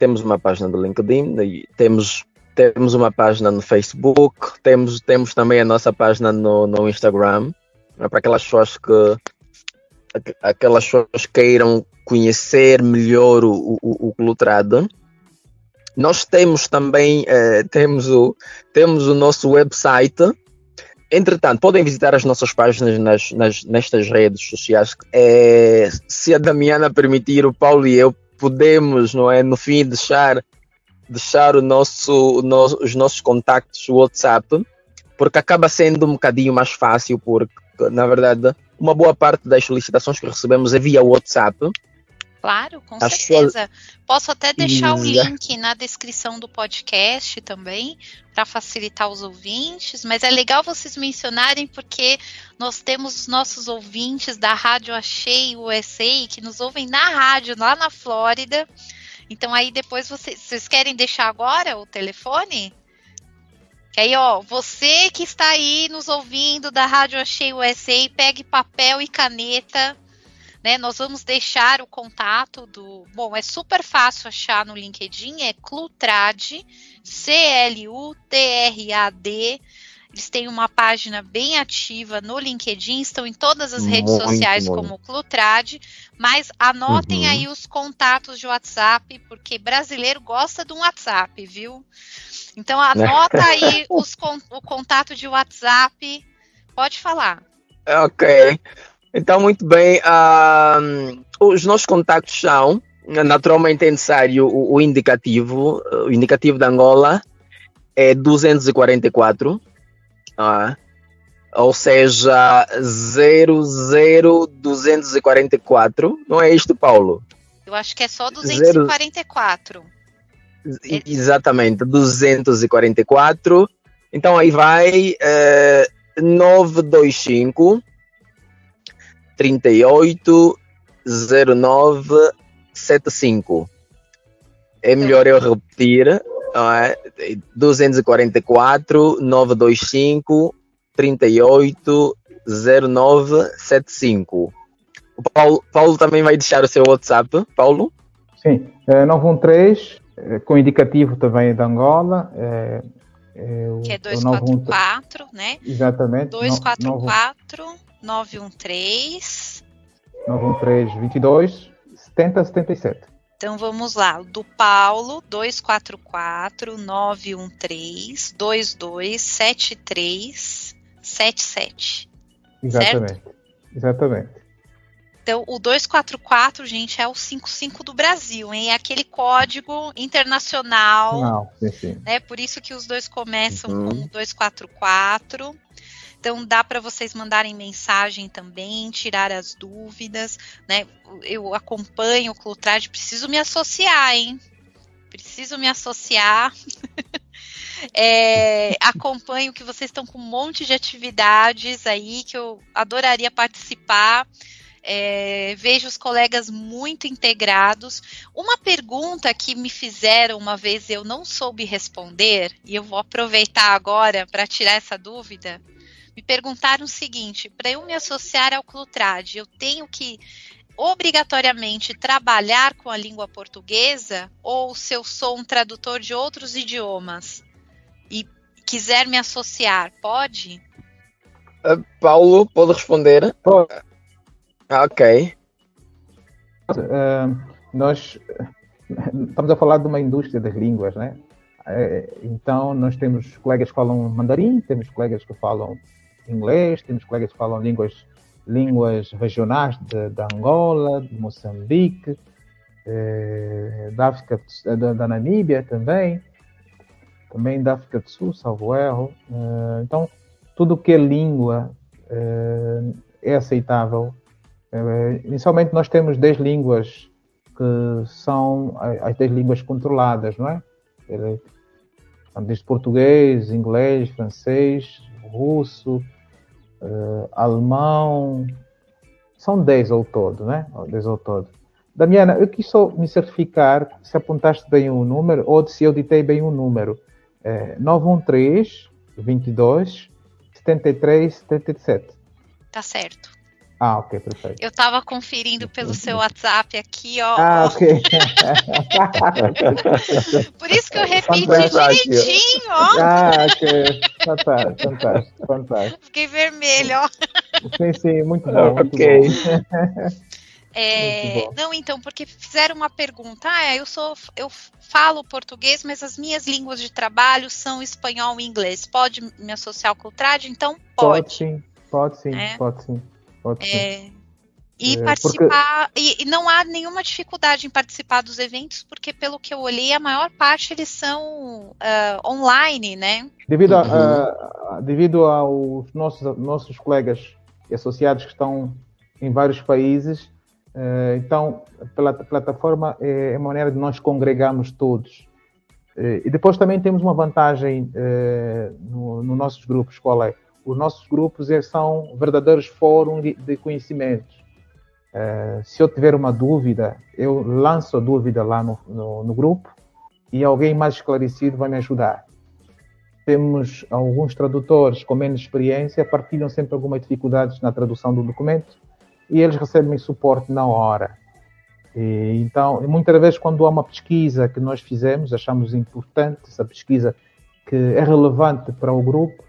e temos temos uma página no Facebook, temos também a nossa página no Instagram, para aquelas pessoas que queiram conhecer melhor o Clutrad. Nós temos também temos o nosso website. Entretanto, podem visitar as nossas páginas nestas redes sociais. Se a Damiana permitir, o Paulo e eu podemos, não é, no fim, deixar os nossos contactos WhatsApp, porque acaba sendo um bocadinho mais fácil, porque, na verdade, uma boa parte das solicitações que recebemos é via WhatsApp. Claro, com certeza. Posso até deixar o link na descrição do podcast também, para facilitar os ouvintes, mas é legal vocês mencionarem, porque nós temos os nossos ouvintes da Rádio Achei USA, que nos ouvem na rádio, lá na Flórida. Então aí depois vocês querem deixar agora o telefone? Que aí, ó, você que está aí nos ouvindo da Rádio Achei USA, pegue papel e caneta, né? Nós vamos deixar o contato Bom, é super fácil achar no LinkedIn, é Clutrad, CLUTRAD. Eles têm uma página bem ativa no LinkedIn, estão em todas as redes sociais como Clutrad, mas anotem aí os contatos de WhatsApp, porque brasileiro gosta de um WhatsApp, viu? Então anota aí o contato de WhatsApp, pode falar. Ok, então muito bem, os nossos contactos são, naturalmente é necessário o indicativo da Angola é 244, ou seja, 00244, não é isto, Paulo? Eu acho que é só 244. Exatamente, 244. Então aí vai 925 38 09 75. É melhor eu repetir. 244 925 38 09 75. O Paulo também vai deixar o seu WhatsApp, Paulo? Sim, 913, com indicativo também da Angola. Que é 244, né? Exatamente. 244 913 22 70 77. Então vamos lá, do Paulo, 244 913 22 73 77. Exatamente. Certo? Exatamente. Então, o 244, gente, é o 55 do Brasil, hein? É aquele código internacional. Não, sim. Né? Por isso que os dois começam com 244. Então, dá para vocês mandarem mensagem também, tirar as dúvidas, né? Eu acompanho o Clutrad, preciso me associar, hein? Preciso me associar. Acompanho que vocês estão com um monte de atividades aí que eu adoraria participar. Vejo os colegas muito integrados. Uma pergunta que me fizeram uma vez e eu não soube responder, e eu vou aproveitar agora para tirar essa dúvida. Me perguntaram o seguinte: para eu me associar ao Clutrad, eu tenho que obrigatoriamente trabalhar com a língua portuguesa, ou se eu sou um tradutor de outros idiomas e quiser me associar, pode? Paulo, pode responder? Pode. Ok. Nós estamos a falar de uma indústria das línguas, né? Então, nós temos colegas que falam mandarim, temos colegas que falam inglês, temos colegas que falam línguas regionais da Angola, de Moçambique, da África, da Namíbia também da África do Sul, salvo erro. Então, tudo que é língua é aceitável. Inicialmente, nós temos 10 línguas que são as 10 línguas controladas, não é? Desde português, inglês, francês, russo, alemão, são 10 ao todo, né? 10 ao todo. Damiana, eu quis só me certificar se apontaste bem o número ou se eu ditei bem o número. 913 22 73 77. Tá certo. Ok, perfeito. Eu estava conferindo pelo seu WhatsApp aqui, ó. Ok. Por isso que eu repeti Fantástico. direitinho, ó. Ok. Fantástico. Fiquei vermelho, ó. Sim, muito bom. Muito Ok. bom. Muito bom. Não, então, porque fizeram uma pergunta. Eu falo português, mas as minhas línguas de trabalho são espanhol e inglês. Pode me associar ao Cultrad? Então, pode. Pode sim. E participar. E não há nenhuma dificuldade em participar dos eventos, porque, pelo que eu olhei, a maior parte eles são online, né? Devido aos nossos colegas e associados que estão em vários países, então, pela plataforma é a maneira de nós congregarmos todos. E depois também temos uma vantagem nos nossos grupos, qual é? Os nossos grupos são verdadeiros fóruns de conhecimentos. Se eu tiver uma dúvida, eu lanço a dúvida lá no grupo e alguém mais esclarecido vai me ajudar. Temos alguns tradutores com menos experiência, partilham sempre algumas dificuldades na tradução do documento e eles recebem suporte na hora. Então, muitas vezes, quando há uma pesquisa que nós fizemos, achamos importante essa pesquisa que é relevante para o grupo,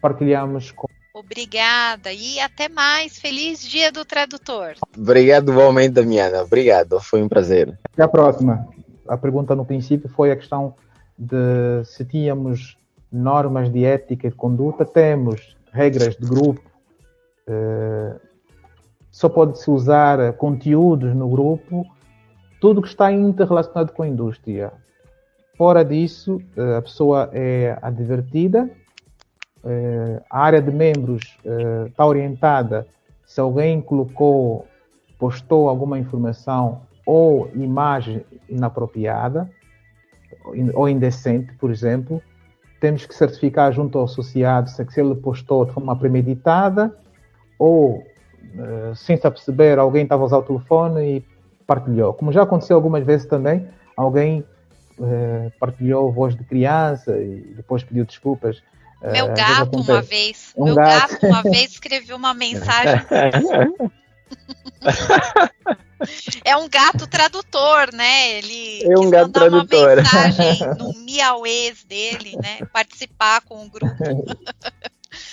partilhamos com... Obrigada e até mais. Feliz Dia do Tradutor. Obrigado igualmente, Damiana. Obrigado, foi um prazer. Até a próxima. A pergunta no princípio foi a questão de se tínhamos normas de ética e de conduta. Temos regras de grupo. Só pode-se usar conteúdos no grupo, tudo que está interrelacionado com a indústria. Fora disso, a pessoa é advertida. A área de membros está orientada se alguém postou alguma informação ou imagem inapropriada ou indecente, por exemplo, temos que certificar junto ao associado se ele postou de forma premeditada ou sem se aperceber, alguém estava a usar o telefone e partilhou. Como já aconteceu algumas vezes também, alguém partilhou voz de criança e depois pediu desculpas. Meu gato uma vez escreveu uma mensagem. É um gato tradutor, né? Ele é um gato tradutor. Uma mensagem no miauês dele, né? Participar com o grupo.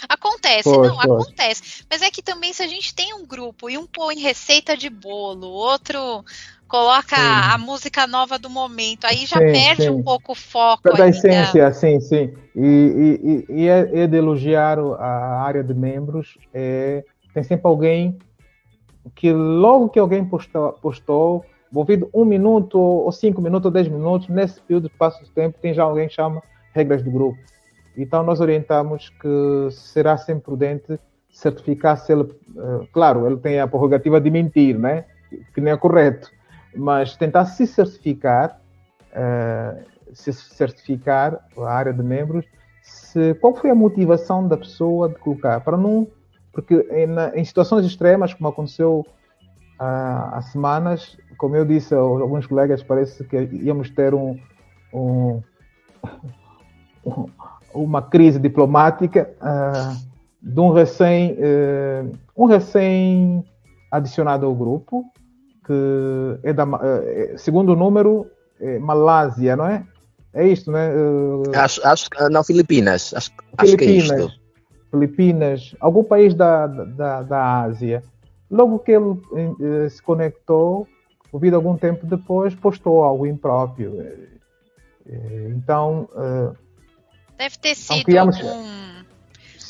Acontece, acontece. Mas é que também se a gente tem um grupo e um põe receita de bolo, outro coloca a música nova do momento, aí já perde um pouco o foco. Da essência, sim. E é de elogiar a área de membros. Tem sempre alguém que logo que alguém postou, envolvido 1 minuto, ou 5 minutos, ou 10 minutos, nesse período de passo de tempo, tem já alguém que chama regras do grupo. Então, nós orientamos que será sempre prudente certificar se ele... claro, ele tem a prerrogativa de mentir, né? Que não é correto. Mas tentar se certificar a área de membros, qual foi a motivação da pessoa de colocar, para não... Porque em situações extremas, como aconteceu há semanas, como eu disse a alguns colegas, parece que íamos ter uma crise diplomática de um recém adicionado ao grupo, que é segundo o número, Malásia, não é? É isto, não é? Acho que não, Filipinas. Acho que é isto. Filipinas, algum país da Ásia. Logo que ele se conectou, ouvido algum tempo depois, postou algo impróprio. Então... deve ter sido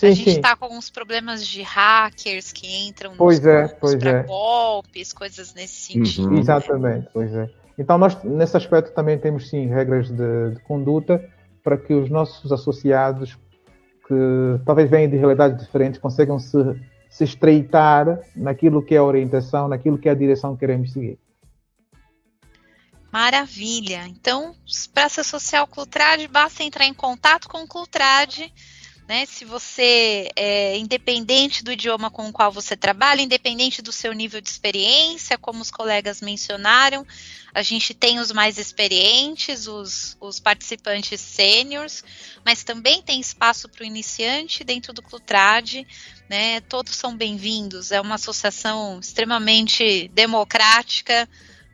a gente está com alguns problemas de hackers que entram para golpes, coisas nesse sentido. Exatamente, pois é. Então nós, nesse aspecto, também temos sim regras de conduta para que os nossos associados, que talvez venham de realidades diferentes, consigam se estreitar naquilo que é a orientação, naquilo que é a direção que queremos seguir. Maravilha! Então, para se associar ao Cultrad, basta entrar em contato com o Cultrad né? Se você é independente do idioma com o qual você trabalha, independente do seu nível de experiência, como os colegas mencionaram, a gente tem os mais experientes, os participantes sêniors, mas também tem espaço para o iniciante dentro do Clutrad, né? Todos são bem-vindos, é uma associação extremamente democrática,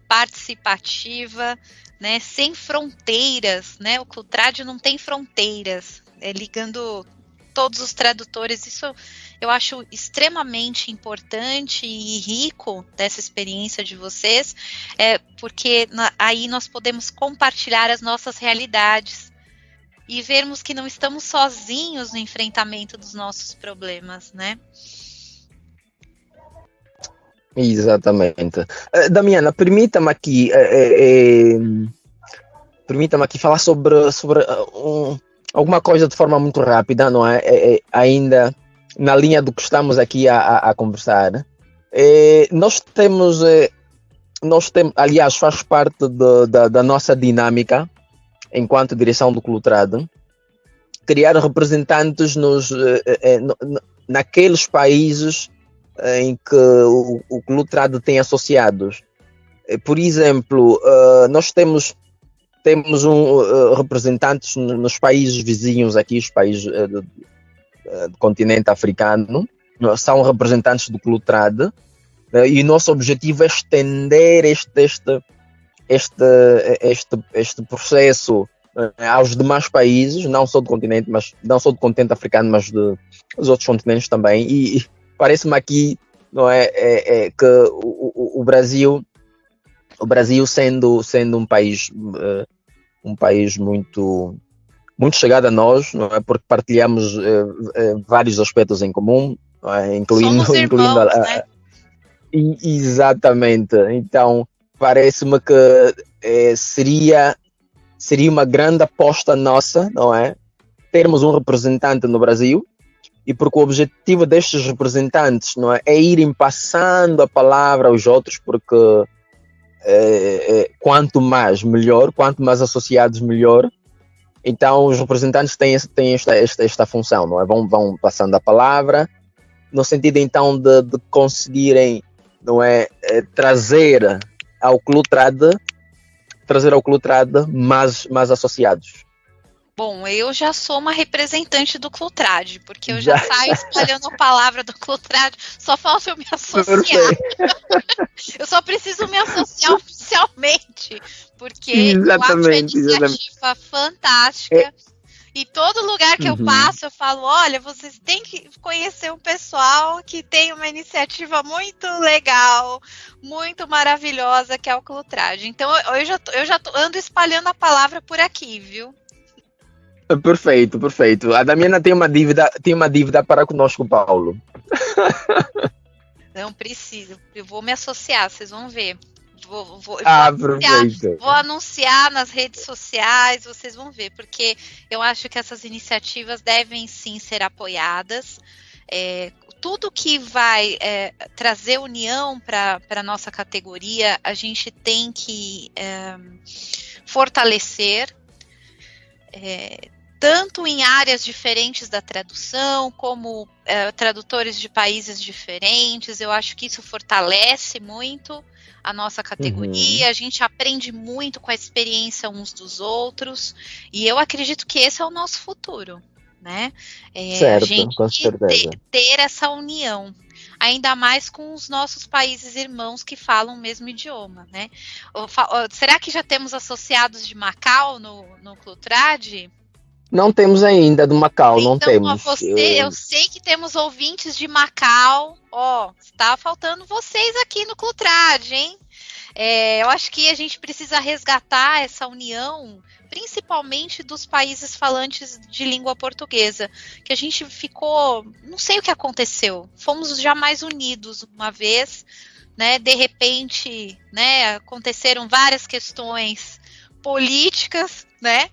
participativa, né? Sem fronteiras, né? O Clutrad não tem fronteiras, ligando todos os tradutores. Isso eu acho extremamente importante e rico dessa experiência de vocês, porque aí nós podemos compartilhar as nossas realidades e vermos que não estamos sozinhos no enfrentamento dos nossos problemas, né? Exatamente. Damiana, permita-me aqui falar sobre alguma coisa de forma muito rápida, não é? Ainda na linha do que estamos aqui a conversar. Nós temos, aliás, faz parte da nossa dinâmica enquanto direção do Clutrad, criar representantes naqueles países em que o Clutrad tem associados. Por exemplo, nós temos representantes nos países vizinhos aqui, os países do continente africano, são representantes do Clutrad, e o nosso objetivo é estender este processo aos demais países, não só do continente, não só do continente africano, mas dos outros continentes também. E parece-me aqui, não é, que o Brasil sendo um país muito chegado a nós, não é? Porque partilhamos vários aspectos em comum, não é? Incluindo né? Exatamente. Então parece-me que seria uma grande aposta nossa, não é? Termos um representante no Brasil, e porque o objetivo destes representantes, não é irem passando a palavra aos outros, porque quanto mais melhor, quanto mais associados melhor. Então os representantes têm esta função, não é? Vão passando a palavra, no sentido então de conseguirem, não é, trazer ao Clutrad mais associados. Bom, eu já sou uma representante do Clutrad, porque eu já saio espalhando a palavra do Clutrad, só falta eu me associar. Eu só preciso me associar oficialmente, porque exatamente, eu acho a iniciativa fantástica. E todo lugar que eu passo, eu falo, olha, vocês têm que conhecer um pessoal que tem uma iniciativa muito legal, muito maravilhosa, que é o Clutrad. Então, eu já ando espalhando a palavra por aqui, viu? Perfeito. A Damiana tem uma dívida para conosco, Paulo. Não preciso, eu vou me associar, vocês vão ver. Vou anunciar nas redes sociais, vocês vão ver, porque eu acho que essas iniciativas devem sim ser apoiadas. Tudo que vai trazer união para a nossa categoria, a gente tem que fortalecer, tanto em áreas diferentes da tradução, como tradutores de países diferentes. Eu acho que isso fortalece muito a nossa categoria, a gente aprende muito com a experiência uns dos outros, e eu acredito que esse é o nosso futuro, né? Certo, a gente com certeza. ter essa união, ainda mais com os nossos países irmãos que falam o mesmo idioma, né? Será que já temos associados de Macau no Clutrad? Não temos ainda do Macau, então, não temos. Eu sei que temos ouvintes de Macau. Está faltando vocês aqui no Clutrad, hein? Eu acho que a gente precisa resgatar essa união, principalmente dos países falantes de língua portuguesa, que a gente ficou, não sei o que aconteceu, fomos jamais unidos uma vez, né? De repente, né, aconteceram várias questões políticas, né?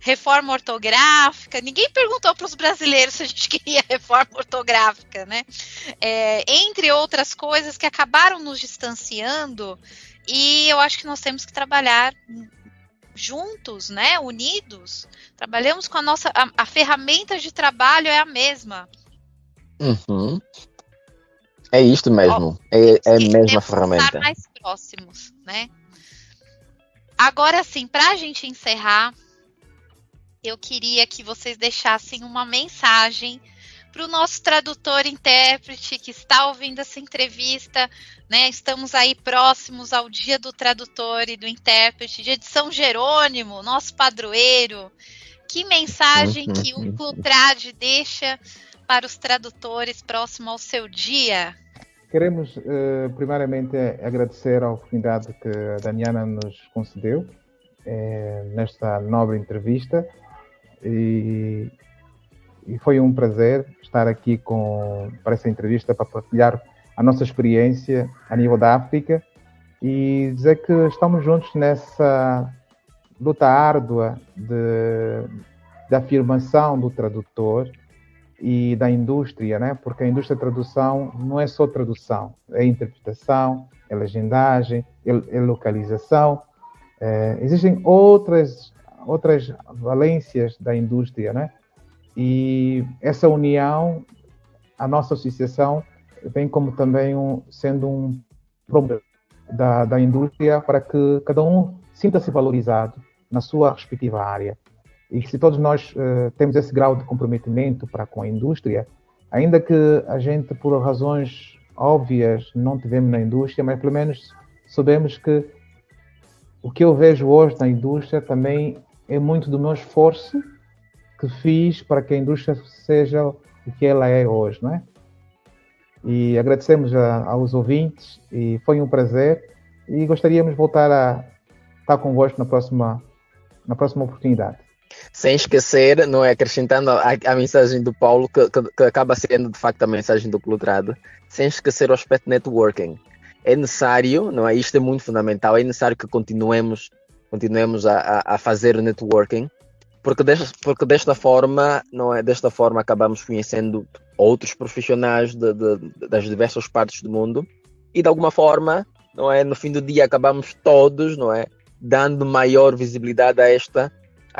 Reforma ortográfica, ninguém perguntou para os brasileiros se a gente queria reforma ortográfica, né? Entre outras coisas que acabaram nos distanciando, e eu acho que nós temos que trabalhar juntos, né, unidos, trabalhamos com a ferramenta de trabalho é a mesma. Uhum. É isto mesmo, é a mesma ferramenta. Estar mais próximos, né? Agora sim, para a gente encerrar, eu queria que vocês deixassem uma mensagem para o nosso tradutor intérprete que está ouvindo essa entrevista, né? Estamos aí próximos ao Dia do Tradutor e do Intérprete, dia de São Jerônimo, nosso padroeiro. Que mensagem que o Clutrad deixa para os tradutores próximo ao seu dia? Queremos, primeiramente, agradecer a oportunidade que a Damiana nos concedeu nesta nobre entrevista. E foi um prazer estar aqui para essa entrevista, para partilhar a nossa experiência a nível da África e dizer que estamos juntos nessa luta árdua de afirmação do tradutor e da indústria, né? Porque a indústria da tradução não é só tradução, é interpretação, é legendagem, é localização. Existem outras valências da indústria, né? E essa união, a nossa associação, vem como também sendo um problema da indústria para que cada um sinta-se valorizado na sua respectiva área. E se todos nós temos esse grau de comprometimento para com a indústria, ainda que a gente, por razões óbvias, não tivemos na indústria, mas pelo menos sabemos que o que eu vejo hoje na indústria também é muito do meu esforço que fiz para que a indústria seja o que ela é hoje, não é? E agradecemos aos ouvintes e foi um prazer e gostaríamos de voltar a estar convosco na próxima oportunidade. Sem esquecer, não é, acrescentando a mensagem do Paulo, que acaba sendo de facto a mensagem do Clutrad, sem esquecer o aspecto networking. É necessário, não é? Isto é muito fundamental, é necessário que continuemos a fazer o networking, porque desta forma, não é? Desta forma acabamos conhecendo outros profissionais das diversas partes do mundo e de alguma forma, não é? No fim do dia acabamos todos, não é? Dando maior visibilidade a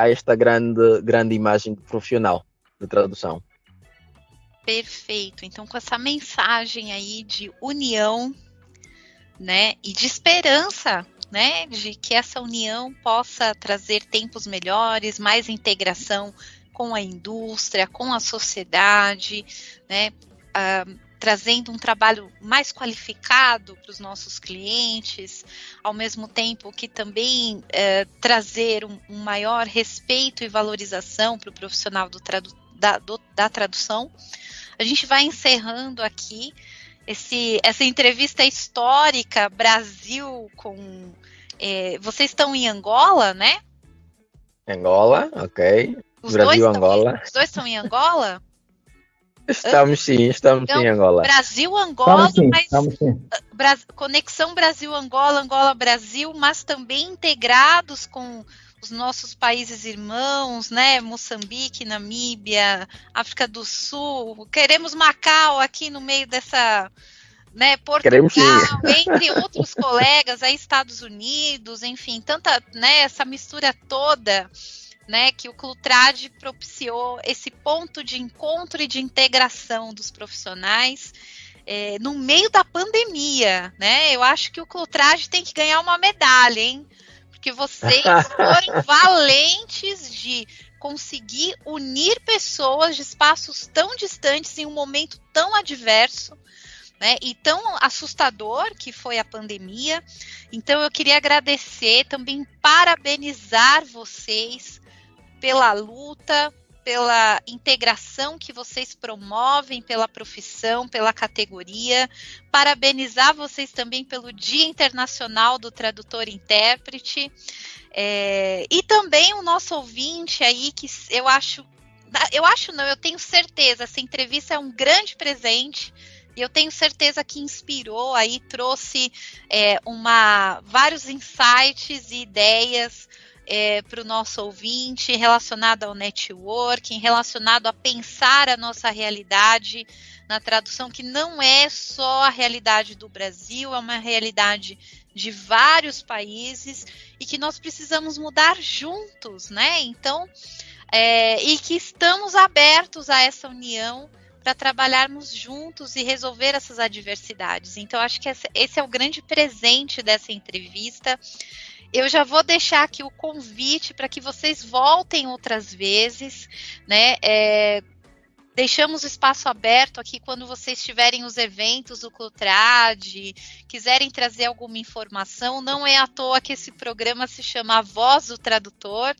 esta grande imagem profissional de tradução. Perfeito. Então, com essa mensagem aí de união, né, e de esperança, né, de que essa união possa trazer tempos melhores, mais integração com a indústria, com a sociedade, né, trazendo um trabalho mais qualificado para os nossos clientes, ao mesmo tempo que também trazer um maior respeito e valorização para o profissional da tradução. A gente vai encerrando aqui essa entrevista histórica Brasil com... vocês estão em Angola, né? Angola, ok. Brasil, Angola. Os dois estão em Angola? Estamos então, sim, em Angola. Brasil, Angola, estamos sim. Conexão Brasil-Angola, Angola-Brasil, mas também integrados com os nossos países irmãos, né? Moçambique, Namíbia, África do Sul. Queremos Macau aqui no meio dessa, né? Portugal, entre outros colegas, aí Estados Unidos, enfim, tanta, né? Essa mistura toda, né, que o Clutrad propiciou esse ponto de encontro e de integração dos profissionais no meio da pandemia, né? Eu acho que o Clutrad tem que ganhar uma medalha, hein? Porque vocês foram valentes de conseguir unir pessoas de espaços tão distantes em um momento tão adverso, né, e tão assustador que foi a pandemia. Então eu queria agradecer, também parabenizar vocês pela luta, pela integração que vocês promovem pela profissão, pela categoria. Parabenizar vocês também pelo Dia Internacional do Tradutor e Intérprete. E também o nosso ouvinte aí, que eu tenho certeza, essa entrevista é um grande presente. E eu tenho certeza que inspirou, aí trouxe vários insights e ideias para o nosso ouvinte, relacionado ao networking, relacionado a pensar a nossa realidade na tradução, que não é só a realidade do Brasil, é uma realidade de vários países e que nós precisamos mudar juntos, né? Então, e que estamos abertos a essa união para trabalharmos juntos e resolver essas adversidades. Então, acho que esse é o grande presente dessa entrevista. Eu já vou deixar aqui o convite para que vocês voltem outras vezes, né? Deixamos o espaço aberto aqui quando vocês tiverem os eventos do Clutrad, quiserem trazer alguma informação. Não é à toa que esse programa se chama A Voz do Tradutor,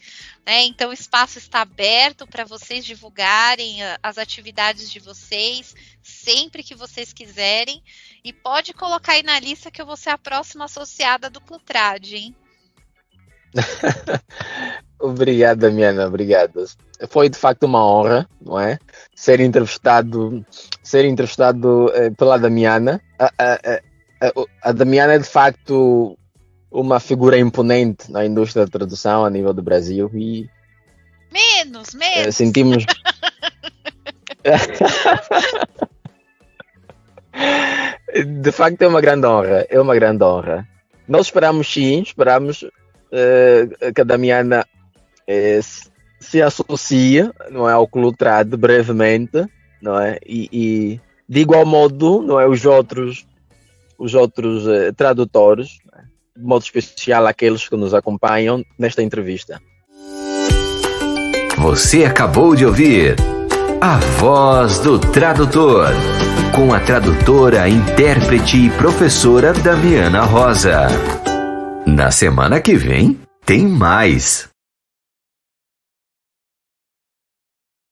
né? Então o espaço está aberto para vocês divulgarem as atividades de vocês, sempre que vocês quiserem. E pode colocar aí na lista que eu vou ser a próxima associada do Clutrad, hein? Obrigado, Damiana, obrigado. Foi de facto uma honra, não é? Ser entrevistado pela Damiana. A Damiana é de facto uma figura imponente na indústria da tradução a nível do Brasil e menos. Sentimos. De facto é uma grande honra. Nós esperamos que a Damiana se associe, não é, ao Clutrad brevemente, não é? E de igual modo, não é, os outros tradutores, não é? De modo especial aqueles que nos acompanham nesta entrevista. Você acabou de ouvir A Voz do Tradutor, com a tradutora, intérprete e professora Damiana Rosa. Na semana que vem, tem mais.